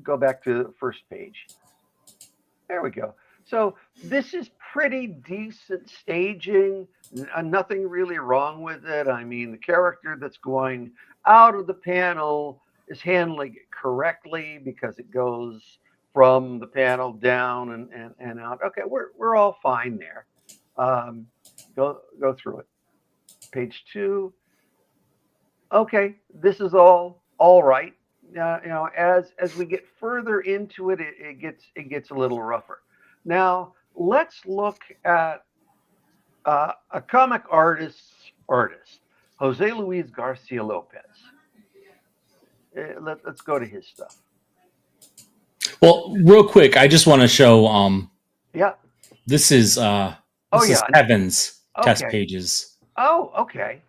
Go back to the first page. There we go. So this is pretty decent staging. Nothing really wrong with it. I mean, the character that's going out of the panel is handling it correctly because it goes from the panel down and out. Okay, we're all fine there. Go through it. Page 2. Okay, this is all right. As we get further into it, it gets a little rougher. Now let's look at a comic artist, Jose Luis Garcia Lopez. Let's go to his stuff. Well, real quick, I just want to show Yeah. this is Kevin's test Okay. pages. Oh, okay.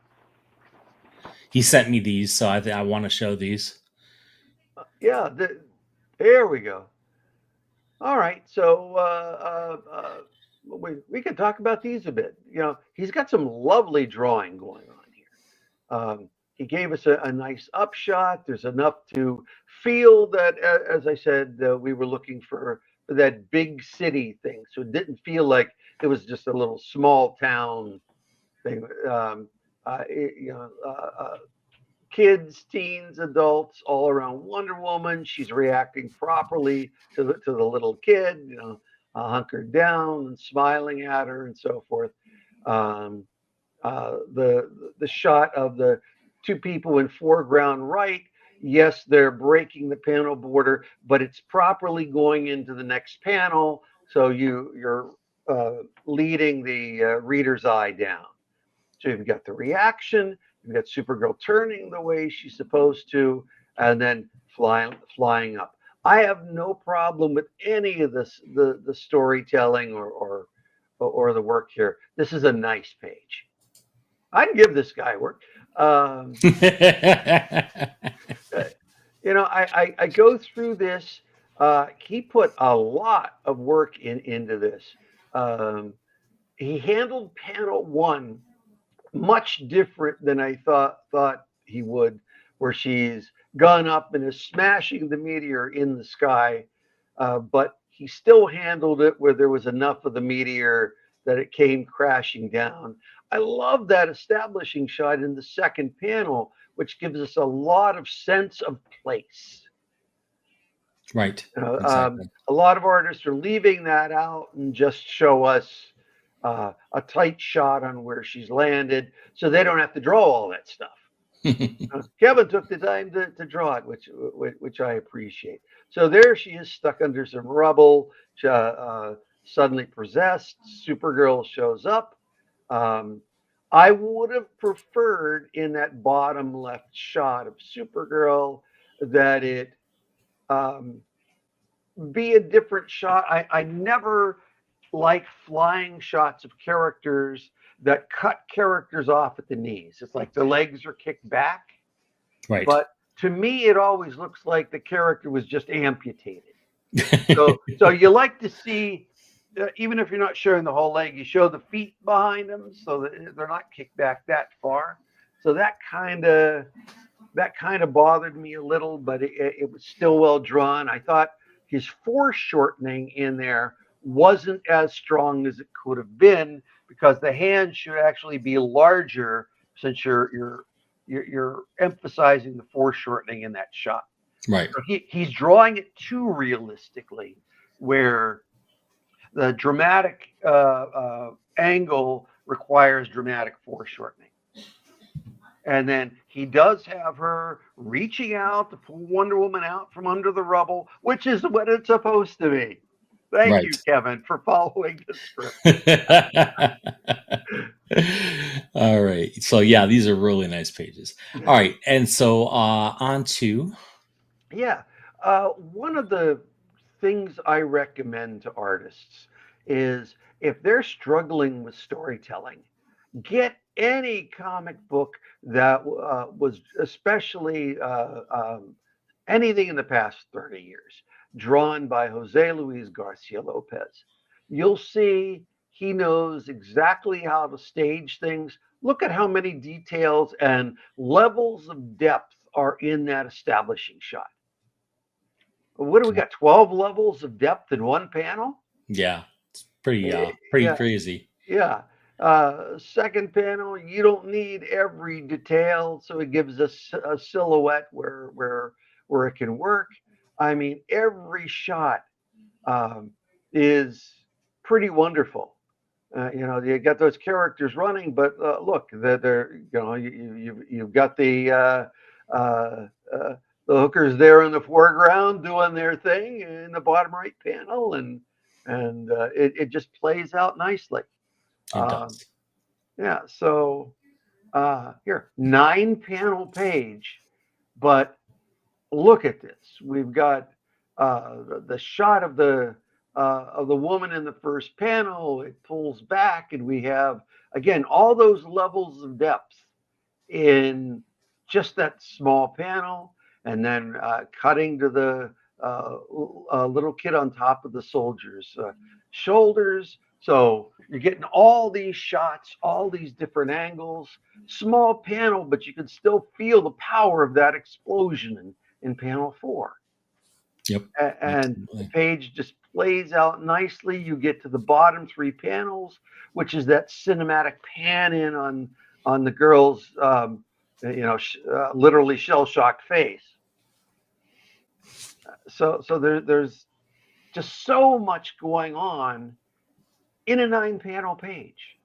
He sent me these, so I want to show these. Yeah. There we go. All right. So we can talk about these a bit. He's got some lovely drawing going on here. He gave us a nice upshot. There's enough to feel that, as I said, we were looking for that big city thing. So it didn't feel like it was just a little small town thing. Kids, teens, adults, all around Wonder Woman. She's reacting properly to the little kid, hunkered down and smiling at her and so forth. The shot of the two people in foreground right, yes, they're breaking the panel border, but it's properly going into the next panel, so you're leading the reader's eye down. So you've got the reaction, you've got Supergirl turning the way she's supposed to, and then flying up. I have no problem with any of this, the storytelling or the work here. This is a nice page. I'd give this guy work. I go through this. He put a lot of work into this. He handled panel 1 much different than I thought he would, where she's gun up and is smashing the meteor in the sky, but he still handled it where there was enough of the meteor that it came crashing down. I love that establishing shot in the second panel, which gives us a lot of sense of place. Right. A Exactly. lot of artists are leaving that out and just show us a tight shot on where she's landed, so they don't have to draw all that stuff. Kevin took the time to draw it, which I appreciate. So there she is, stuck under some rubble, suddenly possessed. Supergirl shows up. I would have preferred in that bottom left shot of Supergirl that it be a different shot. I never like flying shots of characters that cut characters off at the knees. It's like the legs are kicked back. Right. But to me, it always looks like the character was just amputated. So you like to see, even if you're not showing the whole leg, you show the feet behind them so that they're not kicked back that far. So that kind of bothered me a little, but it was still well drawn. I thought his foreshortening in there wasn't as strong as it could have been because the hand should actually be larger since you're emphasizing the foreshortening in that shot. Right. So he's drawing it too realistically, where the dramatic angle requires dramatic foreshortening. And then he does have her reaching out to pull Wonder Woman out from under the rubble, which is what it's supposed to be. Thank you, Kevin, for following the script. All right. So yeah, these are really nice pages. All right. And so on to. Yeah. One of the things I recommend to artists is if they're struggling with storytelling, get any comic book that was especially anything in the past 30 years drawn by Jose Luis Garcia Lopez. You'll see he knows exactly how to stage things. Look at how many details and levels of depth are in that establishing shot. What do we got? 12 levels of depth in one panel? Yeah, it's pretty Yeah. crazy. Yeah. Second panel, you don't need every detail, so it gives us a silhouette where it can work. I mean, every shot is pretty wonderful. You got those characters running, but look, they're you've got the hookers there in the foreground doing their thing in the bottom right panel, and it just plays out nicely. It does. Yeah. So here, 9-panel page, but look at this. We've got the shot of the woman in the first panel. It pulls back, and we have again all those levels of depth in just that small panel, and then cutting to the little kid on top of the soldier's shoulders. So you're getting all these shots, all these different angles, small panel, but you can still feel the power of that explosion in panel 4. Yep. And the page just plays out nicely. You get to the bottom 3 panels, which is that cinematic pan in on the girl's, literally shell-shocked face. So there's just so much going on in a 9-panel page.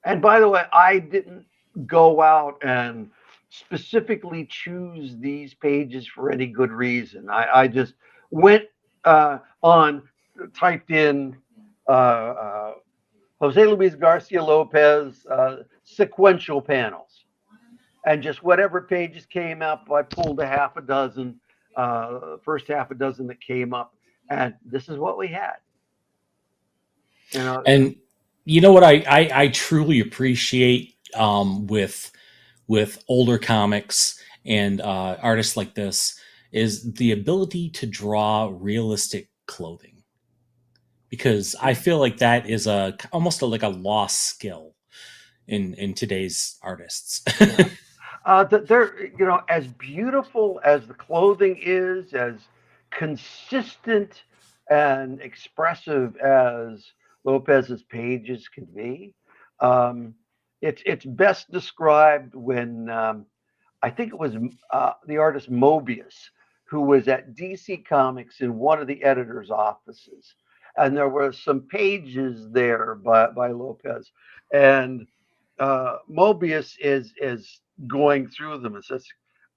And by the way, I didn't go out and specifically choose these pages for any good reason. I just went typed in Jose Luis Garcia Lopez sequential panels, and just whatever pages came up, I pulled a half a dozen, first half a dozen that came up, and this is what we had. And you know what I truly appreciate with older comics and artists like this is the ability to draw realistic clothing, because I feel like that is almost like a lost skill in today's artists. They're, as beautiful as the clothing is, as consistent and expressive as Lopez's pages can be. Um, it's best described when I think it was the artist Mobius, who was at DC Comics in one of the editor's offices, and there were some pages there by Lopez, and Mobius is going through them and says,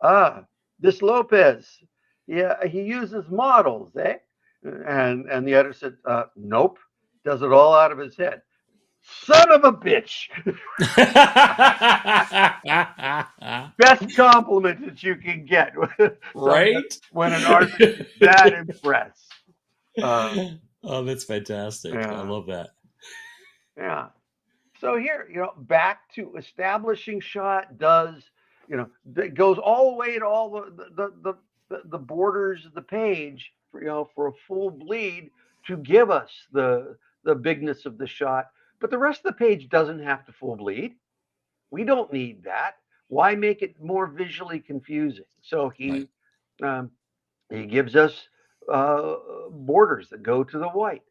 "Ah, this Lopez, yeah, he uses models, eh?" And the editor said, "Nope, does it all out of his head." Son of a bitch! Best compliment that you can get Right? when an artist is that impressed. Oh, that's fantastic. I Yeah, love that. yeah. So here, back to establishing shot does, that goes all the way to all the borders of the page for for a full bleed to give us the bigness of the shot. But the rest of the page doesn't have to full bleed. We don't need that. Why make it more visually confusing? So Right. um, he gives us borders that go to the white,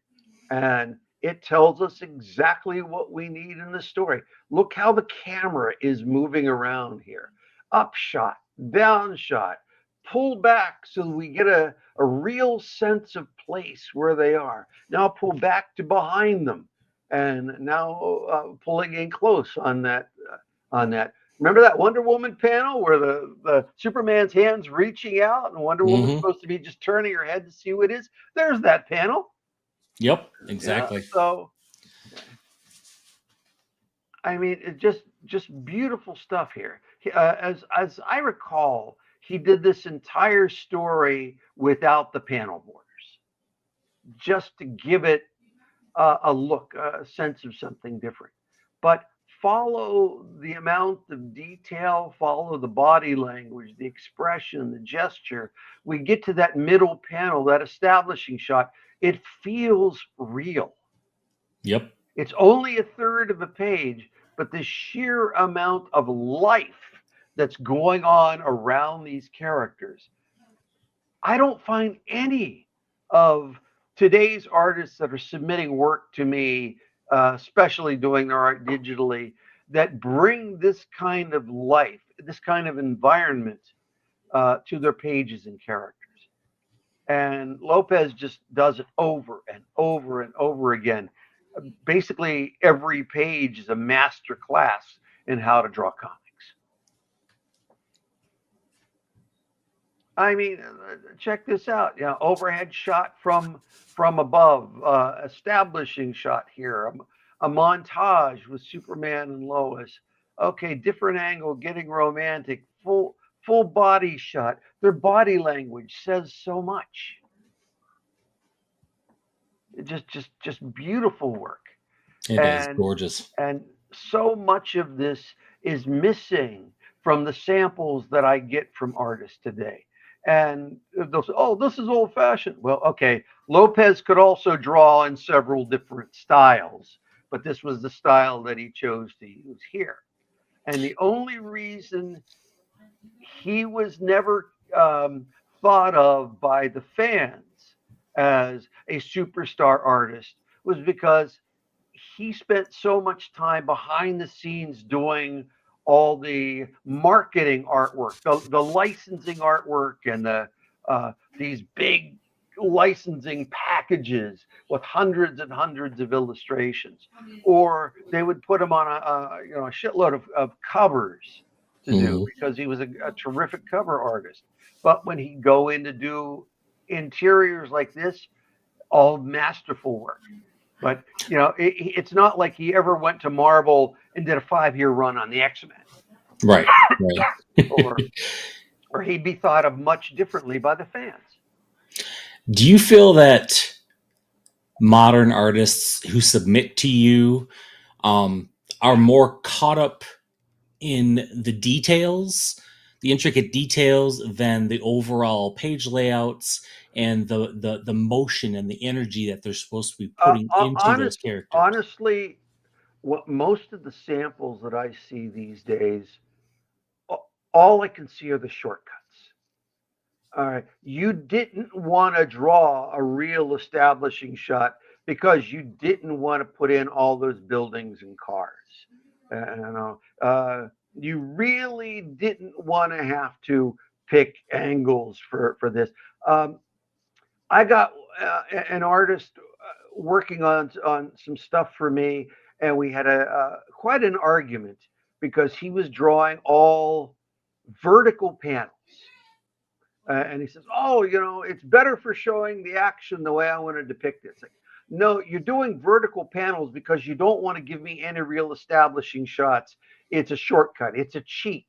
and it tells us exactly what we need in the story. Look how the camera is moving around here. Up shot, down shot, pull back so we get a real sense of place where they are. Now pull back to behind them, and now pulling in close on that. Remember that Wonder Woman panel where the Superman's hands reaching out and Wonder Woman's Mm-hmm. supposed to be just turning her head to see who it is? There's that panel. Yep, Yeah. exactly. So I mean, it just beautiful stuff here. As I recall, he did this entire story without the panel borders, just to give it a look, a sense of something different. But follow the amount of detail, follow the body language, the expression, the gesture. We get to that middle panel, that establishing shot. It feels real. Yep. It's only a third of a page, but the sheer amount of life that's going on around these characters. I don't find any of today's artists that are submitting work to me, especially doing their art digitally, that bring this kind of life, this kind of environment to their pages and characters. And Lopez just does it over and over and over again. Basically, every page is a master class in how to draw comics. I mean, check this out. Overhead shot from above, establishing shot here, a montage with Superman and Lois. Okay, different angle, getting romantic, full body shot. Their body language says so much. Just beautiful work. It is and gorgeous. and so much of this is missing from the samples that I get from artists today. And they'll say, "Oh, this is old fashioned." Well, okay, Lopez could also draw in several different styles, but this was the style that he chose to use here. And the only reason he was never thought of by the fans as a superstar artist was because he spent so much time behind the scenes doing all the marketing artwork, the licensing artwork, and these big licensing packages with hundreds and hundreds of illustrations, or they would put him on a shitload of covers to do Mm-hmm. because he was a terrific cover artist. But when he'd go in to do interiors like this, all masterful work. But it's not like he ever went to Marvel and did a 5-year run on the X-Men, Right. Right. or or he'd be thought of much differently by the fans. Do you feel that modern artists who submit to you are more caught up in the details, the intricate details, than the overall page layouts and the motion and the energy that they're supposed to be putting into those characters? Honestly, what most of the samples that I see these days all I can see are the shortcuts. All right. You didn't want to draw a real establishing shot because you didn't want to put in all those buildings and cars. You really didn't want to have to pick angles for this. Um, I got an artist working on some stuff for me, and we had a quite an argument because he was drawing all vertical panels. And he says, "Oh, it's better for showing the action the way I want to depict it." It's like, no, you're doing vertical panels because you don't want to give me any real establishing shots. It's a shortcut. It's a cheat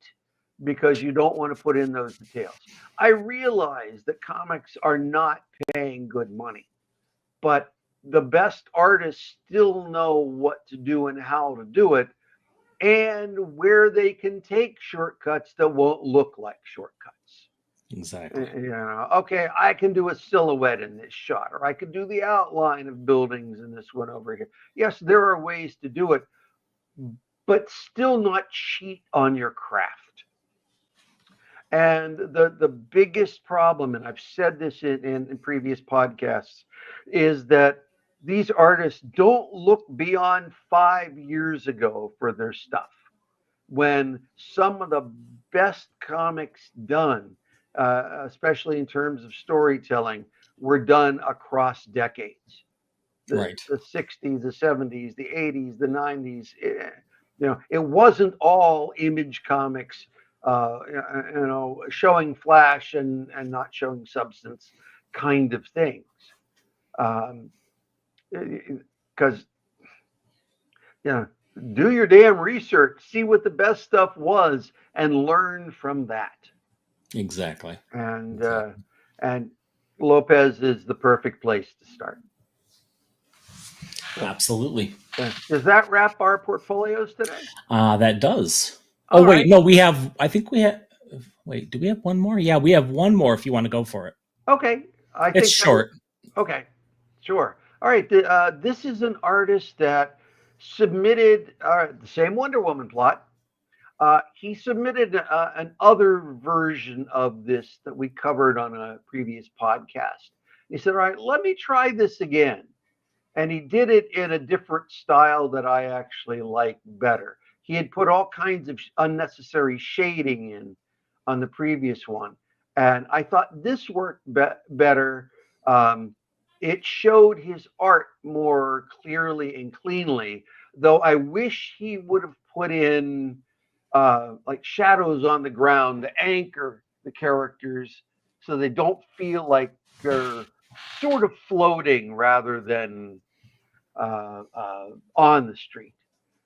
because you don't want to put in those details. I realize that comics are not paying good money, but the best artists still know what to do and how to do it, and where they can take shortcuts that won't look like shortcuts. Exactly. Okay, I can do a silhouette in this shot, or I can do the outline of buildings in this one over here. Yes, there are ways to do it, but still not cheat on your craft. And the biggest problem, and I've said this in previous podcasts, is that these artists don't look beyond 5 years ago for their stuff, when some of the best comics done, especially in terms of storytelling, were done across decades. Right. The 60s, the 70s, the 80s, the 90s. It wasn't all Image Comics, showing flash and not showing substance kind of things. Because, do your damn research, see what the best stuff was, and learn from that. Exactly. And Lopez is the perfect place to start. Absolutely. Does that wrap our portfolios today? That does. All wait, right. no, we have. I think we have. Wait, do we have one more? Yeah, we have one more. If you want to go for it. Okay, It's short. Okay, sure. All right. This is an artist that submitted the same Wonder Woman plot. He submitted an other version of this that we covered on a previous podcast. He said, "All right, let me try this again." And he did it in a different style that I actually like better. He had put all kinds of unnecessary shading in on the previous one. And I thought this worked better. It showed his art more clearly and cleanly, though I wish he would have put in like shadows on the ground to anchor the characters so they don't feel like they're sort of floating rather than on the street.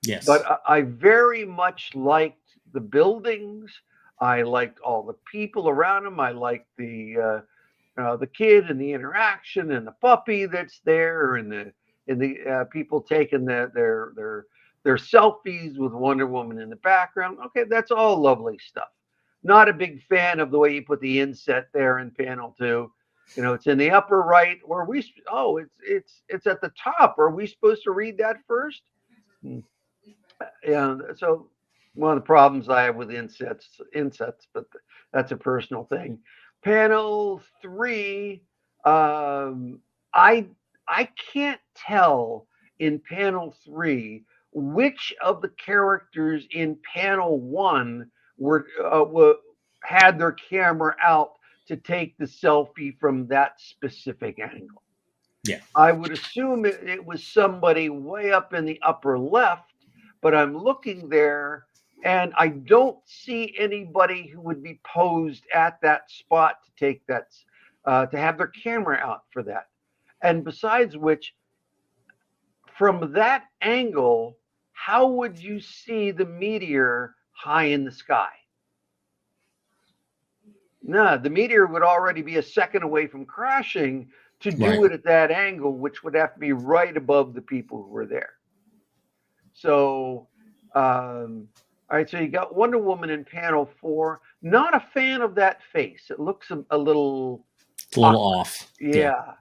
Yes. But I very much liked the buildings. I liked all the people around him. I liked the kid and the interaction and the puppy that's there, and the people taking their selfies with Wonder Woman in the background. Okay, that's all lovely stuff. Not a big fan of the way you put the inset there in panel 2. It's in the upper right. Where it's at the top. Are we supposed to read that first? Yeah. So one of the problems I have with insets, but that's a personal thing. Panel 3, I can't tell in panel 3 which of the characters in panel 1 were had their camera out to take the selfie from that specific angle. Yeah. I would assume it was somebody way up in the upper left, but I'm looking there and I don't see anybody who would be posed at that spot to take that, to have their camera out for that. And besides which, from that angle, how would you see the meteor high in the sky? No, the meteor would already be a second away from crashing to do it at that angle, which would have to be right above the people who were there. So, all right, so you got Wonder Woman in panel 4. Not a fan of that face. It looks a little off. Yeah.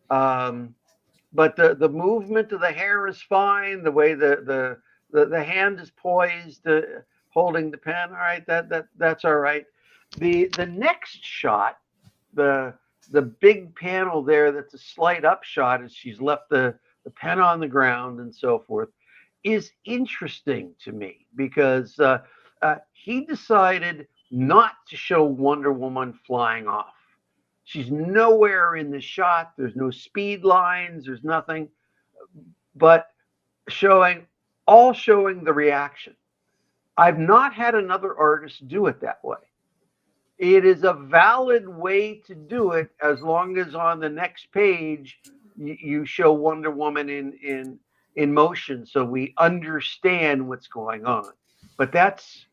But the movement of the hair is fine. The way the hand is poised, holding the pen. All right, that's all right. The next shot, the the big panel there that's a slight upshot as she's left the pen on the ground and so forth is interesting to me because he decided not to show Wonder Woman flying off. She's nowhere in the shot. There's no speed lines. There's nothing, but showing showing the reaction. I've not had another artist do it that way. It is a valid way to do it as long as on the next page you show Wonder Woman in motion so we understand what's going on. But that's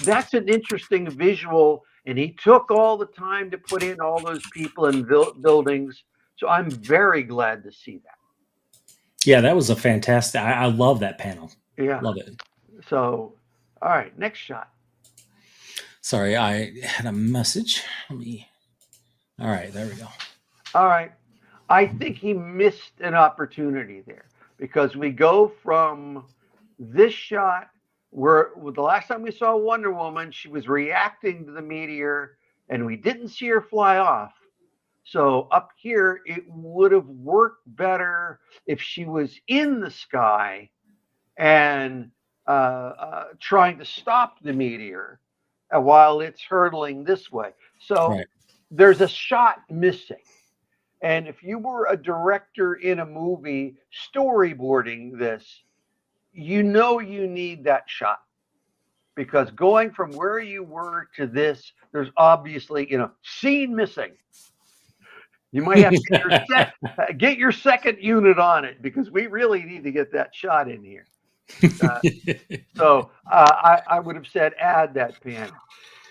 an interesting visual, and he took all the time to put in all those people and buildings. So I'm very glad to see that. Yeah, that was a fantastic. I love that panel. Yeah. Love it. So, all right, next shot. Sorry, I had a message. Let me. All right, there we go. All right. I think he missed an opportunity there because we go from this shot where the last time we saw Wonder Woman, she was reacting to the meteor and we didn't see her fly off. So up here, it would have worked better if she was in the sky and trying to stop the meteor while it's hurtling this way. So Right. there's a shot missing. And if you were a director in a movie storyboarding this, you know you need that shot because going from where you were to this, there's obviously, scene missing. You might have to get your second unit on it because we really need to get that shot in here. So I would have said add that panel.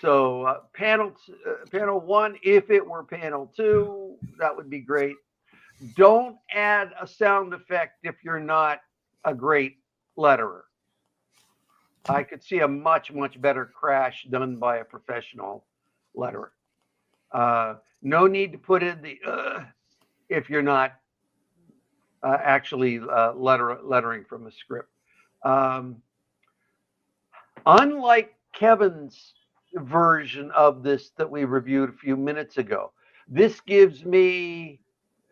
So panel one, if it were panel two, that would be great. Don't add a sound effect if you're not a great letterer. I could see a much better crash done by a professional letterer. No need to put in the if you're not actually lettering from a script. Unlike Kevin's version of this that we reviewed a few minutes ago, this gives me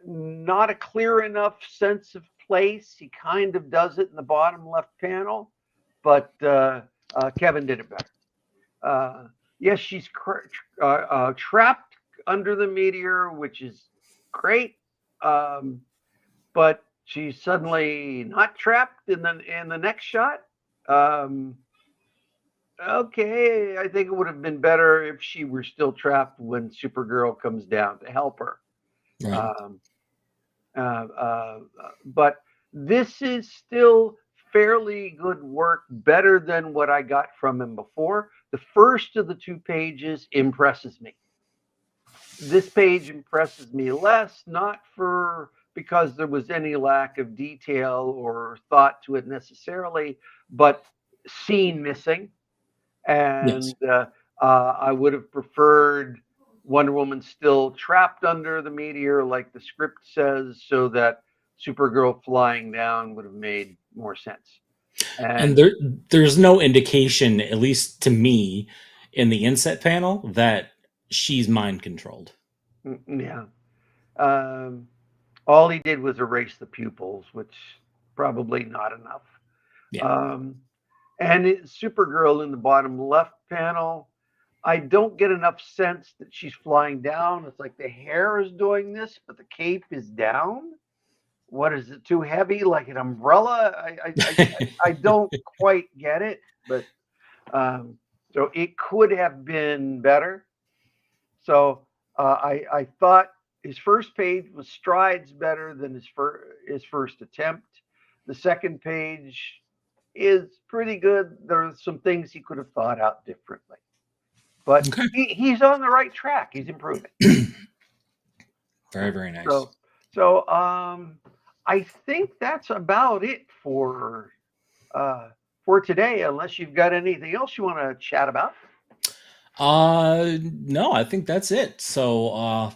not a clear enough sense of place. He kind of does it in the bottom left panel, but Kevin did it better. Yes, she's trapped under the meteor, which is great, but she's suddenly not trapped in the next shot. Okay, I think it would have been better if she were still trapped when Supergirl comes down to help her. Right. But this is still fairly good work, better than what I got from him before. The first of the two pages impresses me. This page impresses me less, not because there was any lack of detail or thought to it necessarily, but scene missing. And Yes. I would have preferred Wonder Woman still trapped under the meteor, like the script says, so that Supergirl flying down would have made more sense. And And there's no indication, at least to me, in the inset panel that she's mind controlled. yeah, all he did was erase the pupils, which probably not enough. Yeah. And Supergirl in the bottom left panel, I don't get enough sense that she's flying down. It's like the hair is doing this, but the cape is down. What is it? Too heavy, like an umbrella? I don't quite get it, but so it could have been better. So I thought his first page was strides better than his first attempt. The second page is pretty good. There's some things he could have thought out differently, but Okay. he's on the right track. He's improving. Very nice. So I think that's about it for today. Unless you've got anything else you want to chat about. No, I think that's it. So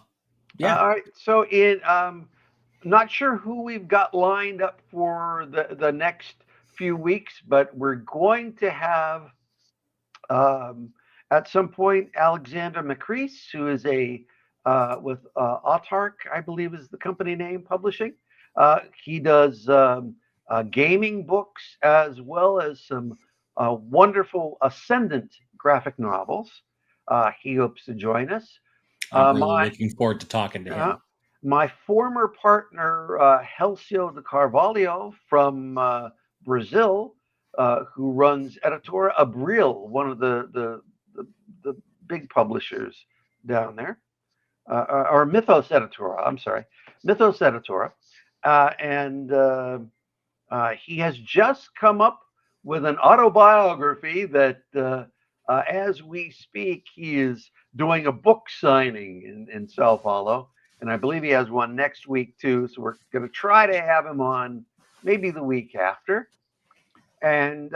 yeah. All right. So not sure who we've got lined up for the next few weeks, but we're going to have At some point, Alexander McCrease, who is a with Autark, I believe is the company name, publishing. He does gaming books as well as some wonderful Ascendant graphic novels. He hopes to join us. I'm really My looking forward to talking to uh, him. my former partner, Helcio de Carvalho from Brazil, who runs Editora Abril, one of the big publishers down there, or Mythos Editora, I'm sorry, Mythos Editora. And he has just come up with an autobiography that, as we speak, he is doing a book signing in Sao Paulo. And I believe he has one next week, too. So we're going to try to have him on maybe the week after. And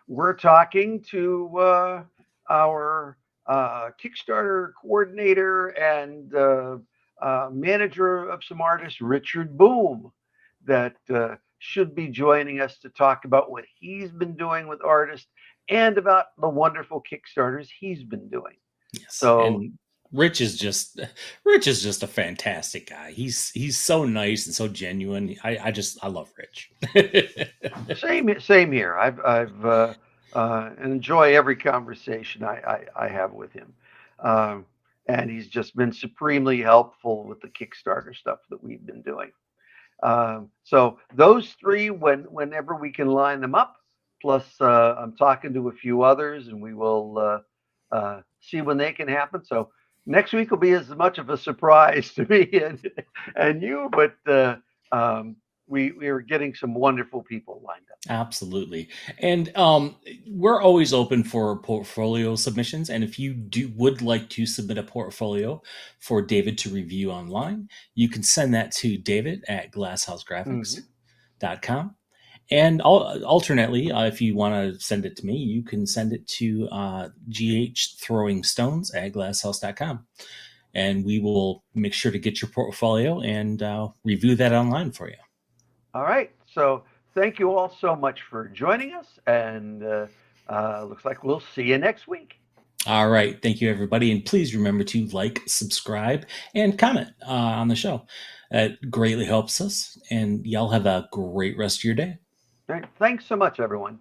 we're talking to our Kickstarter coordinator and manager of some artists, Richard Boom, that should be joining us to talk about what he's been doing with artists and about the wonderful Kickstarters he's been doing. Yes. So, and Rich is just a fantastic guy. He's so nice and so genuine. I love Rich. same here. I've enjoy every conversation I have with him. And he's just been supremely helpful with the Kickstarter stuff that we've been doing. So those three, whenever we can line them up, plus I'm talking to a few others, and we will see when they can happen. So next week will be as much of a surprise to me and you, but we are getting some wonderful people lined up. Absolutely. And we're always open for portfolio submissions. And if you would like to submit a portfolio for David to review online, you can send that to David at glasshousegraphics.com. And alternately, if you want to send it to me, you can send it to ghthrowingstones at glasshouse.com. And we will make sure to get your portfolio and review that online for you. All right. So thank you all so much for joining us. And looks like we'll see you next week. All right. Thank you, everybody. And please remember to like, subscribe, and comment on the show. That greatly helps us. And y'all have a great rest of your day. All right. Thanks so much, everyone.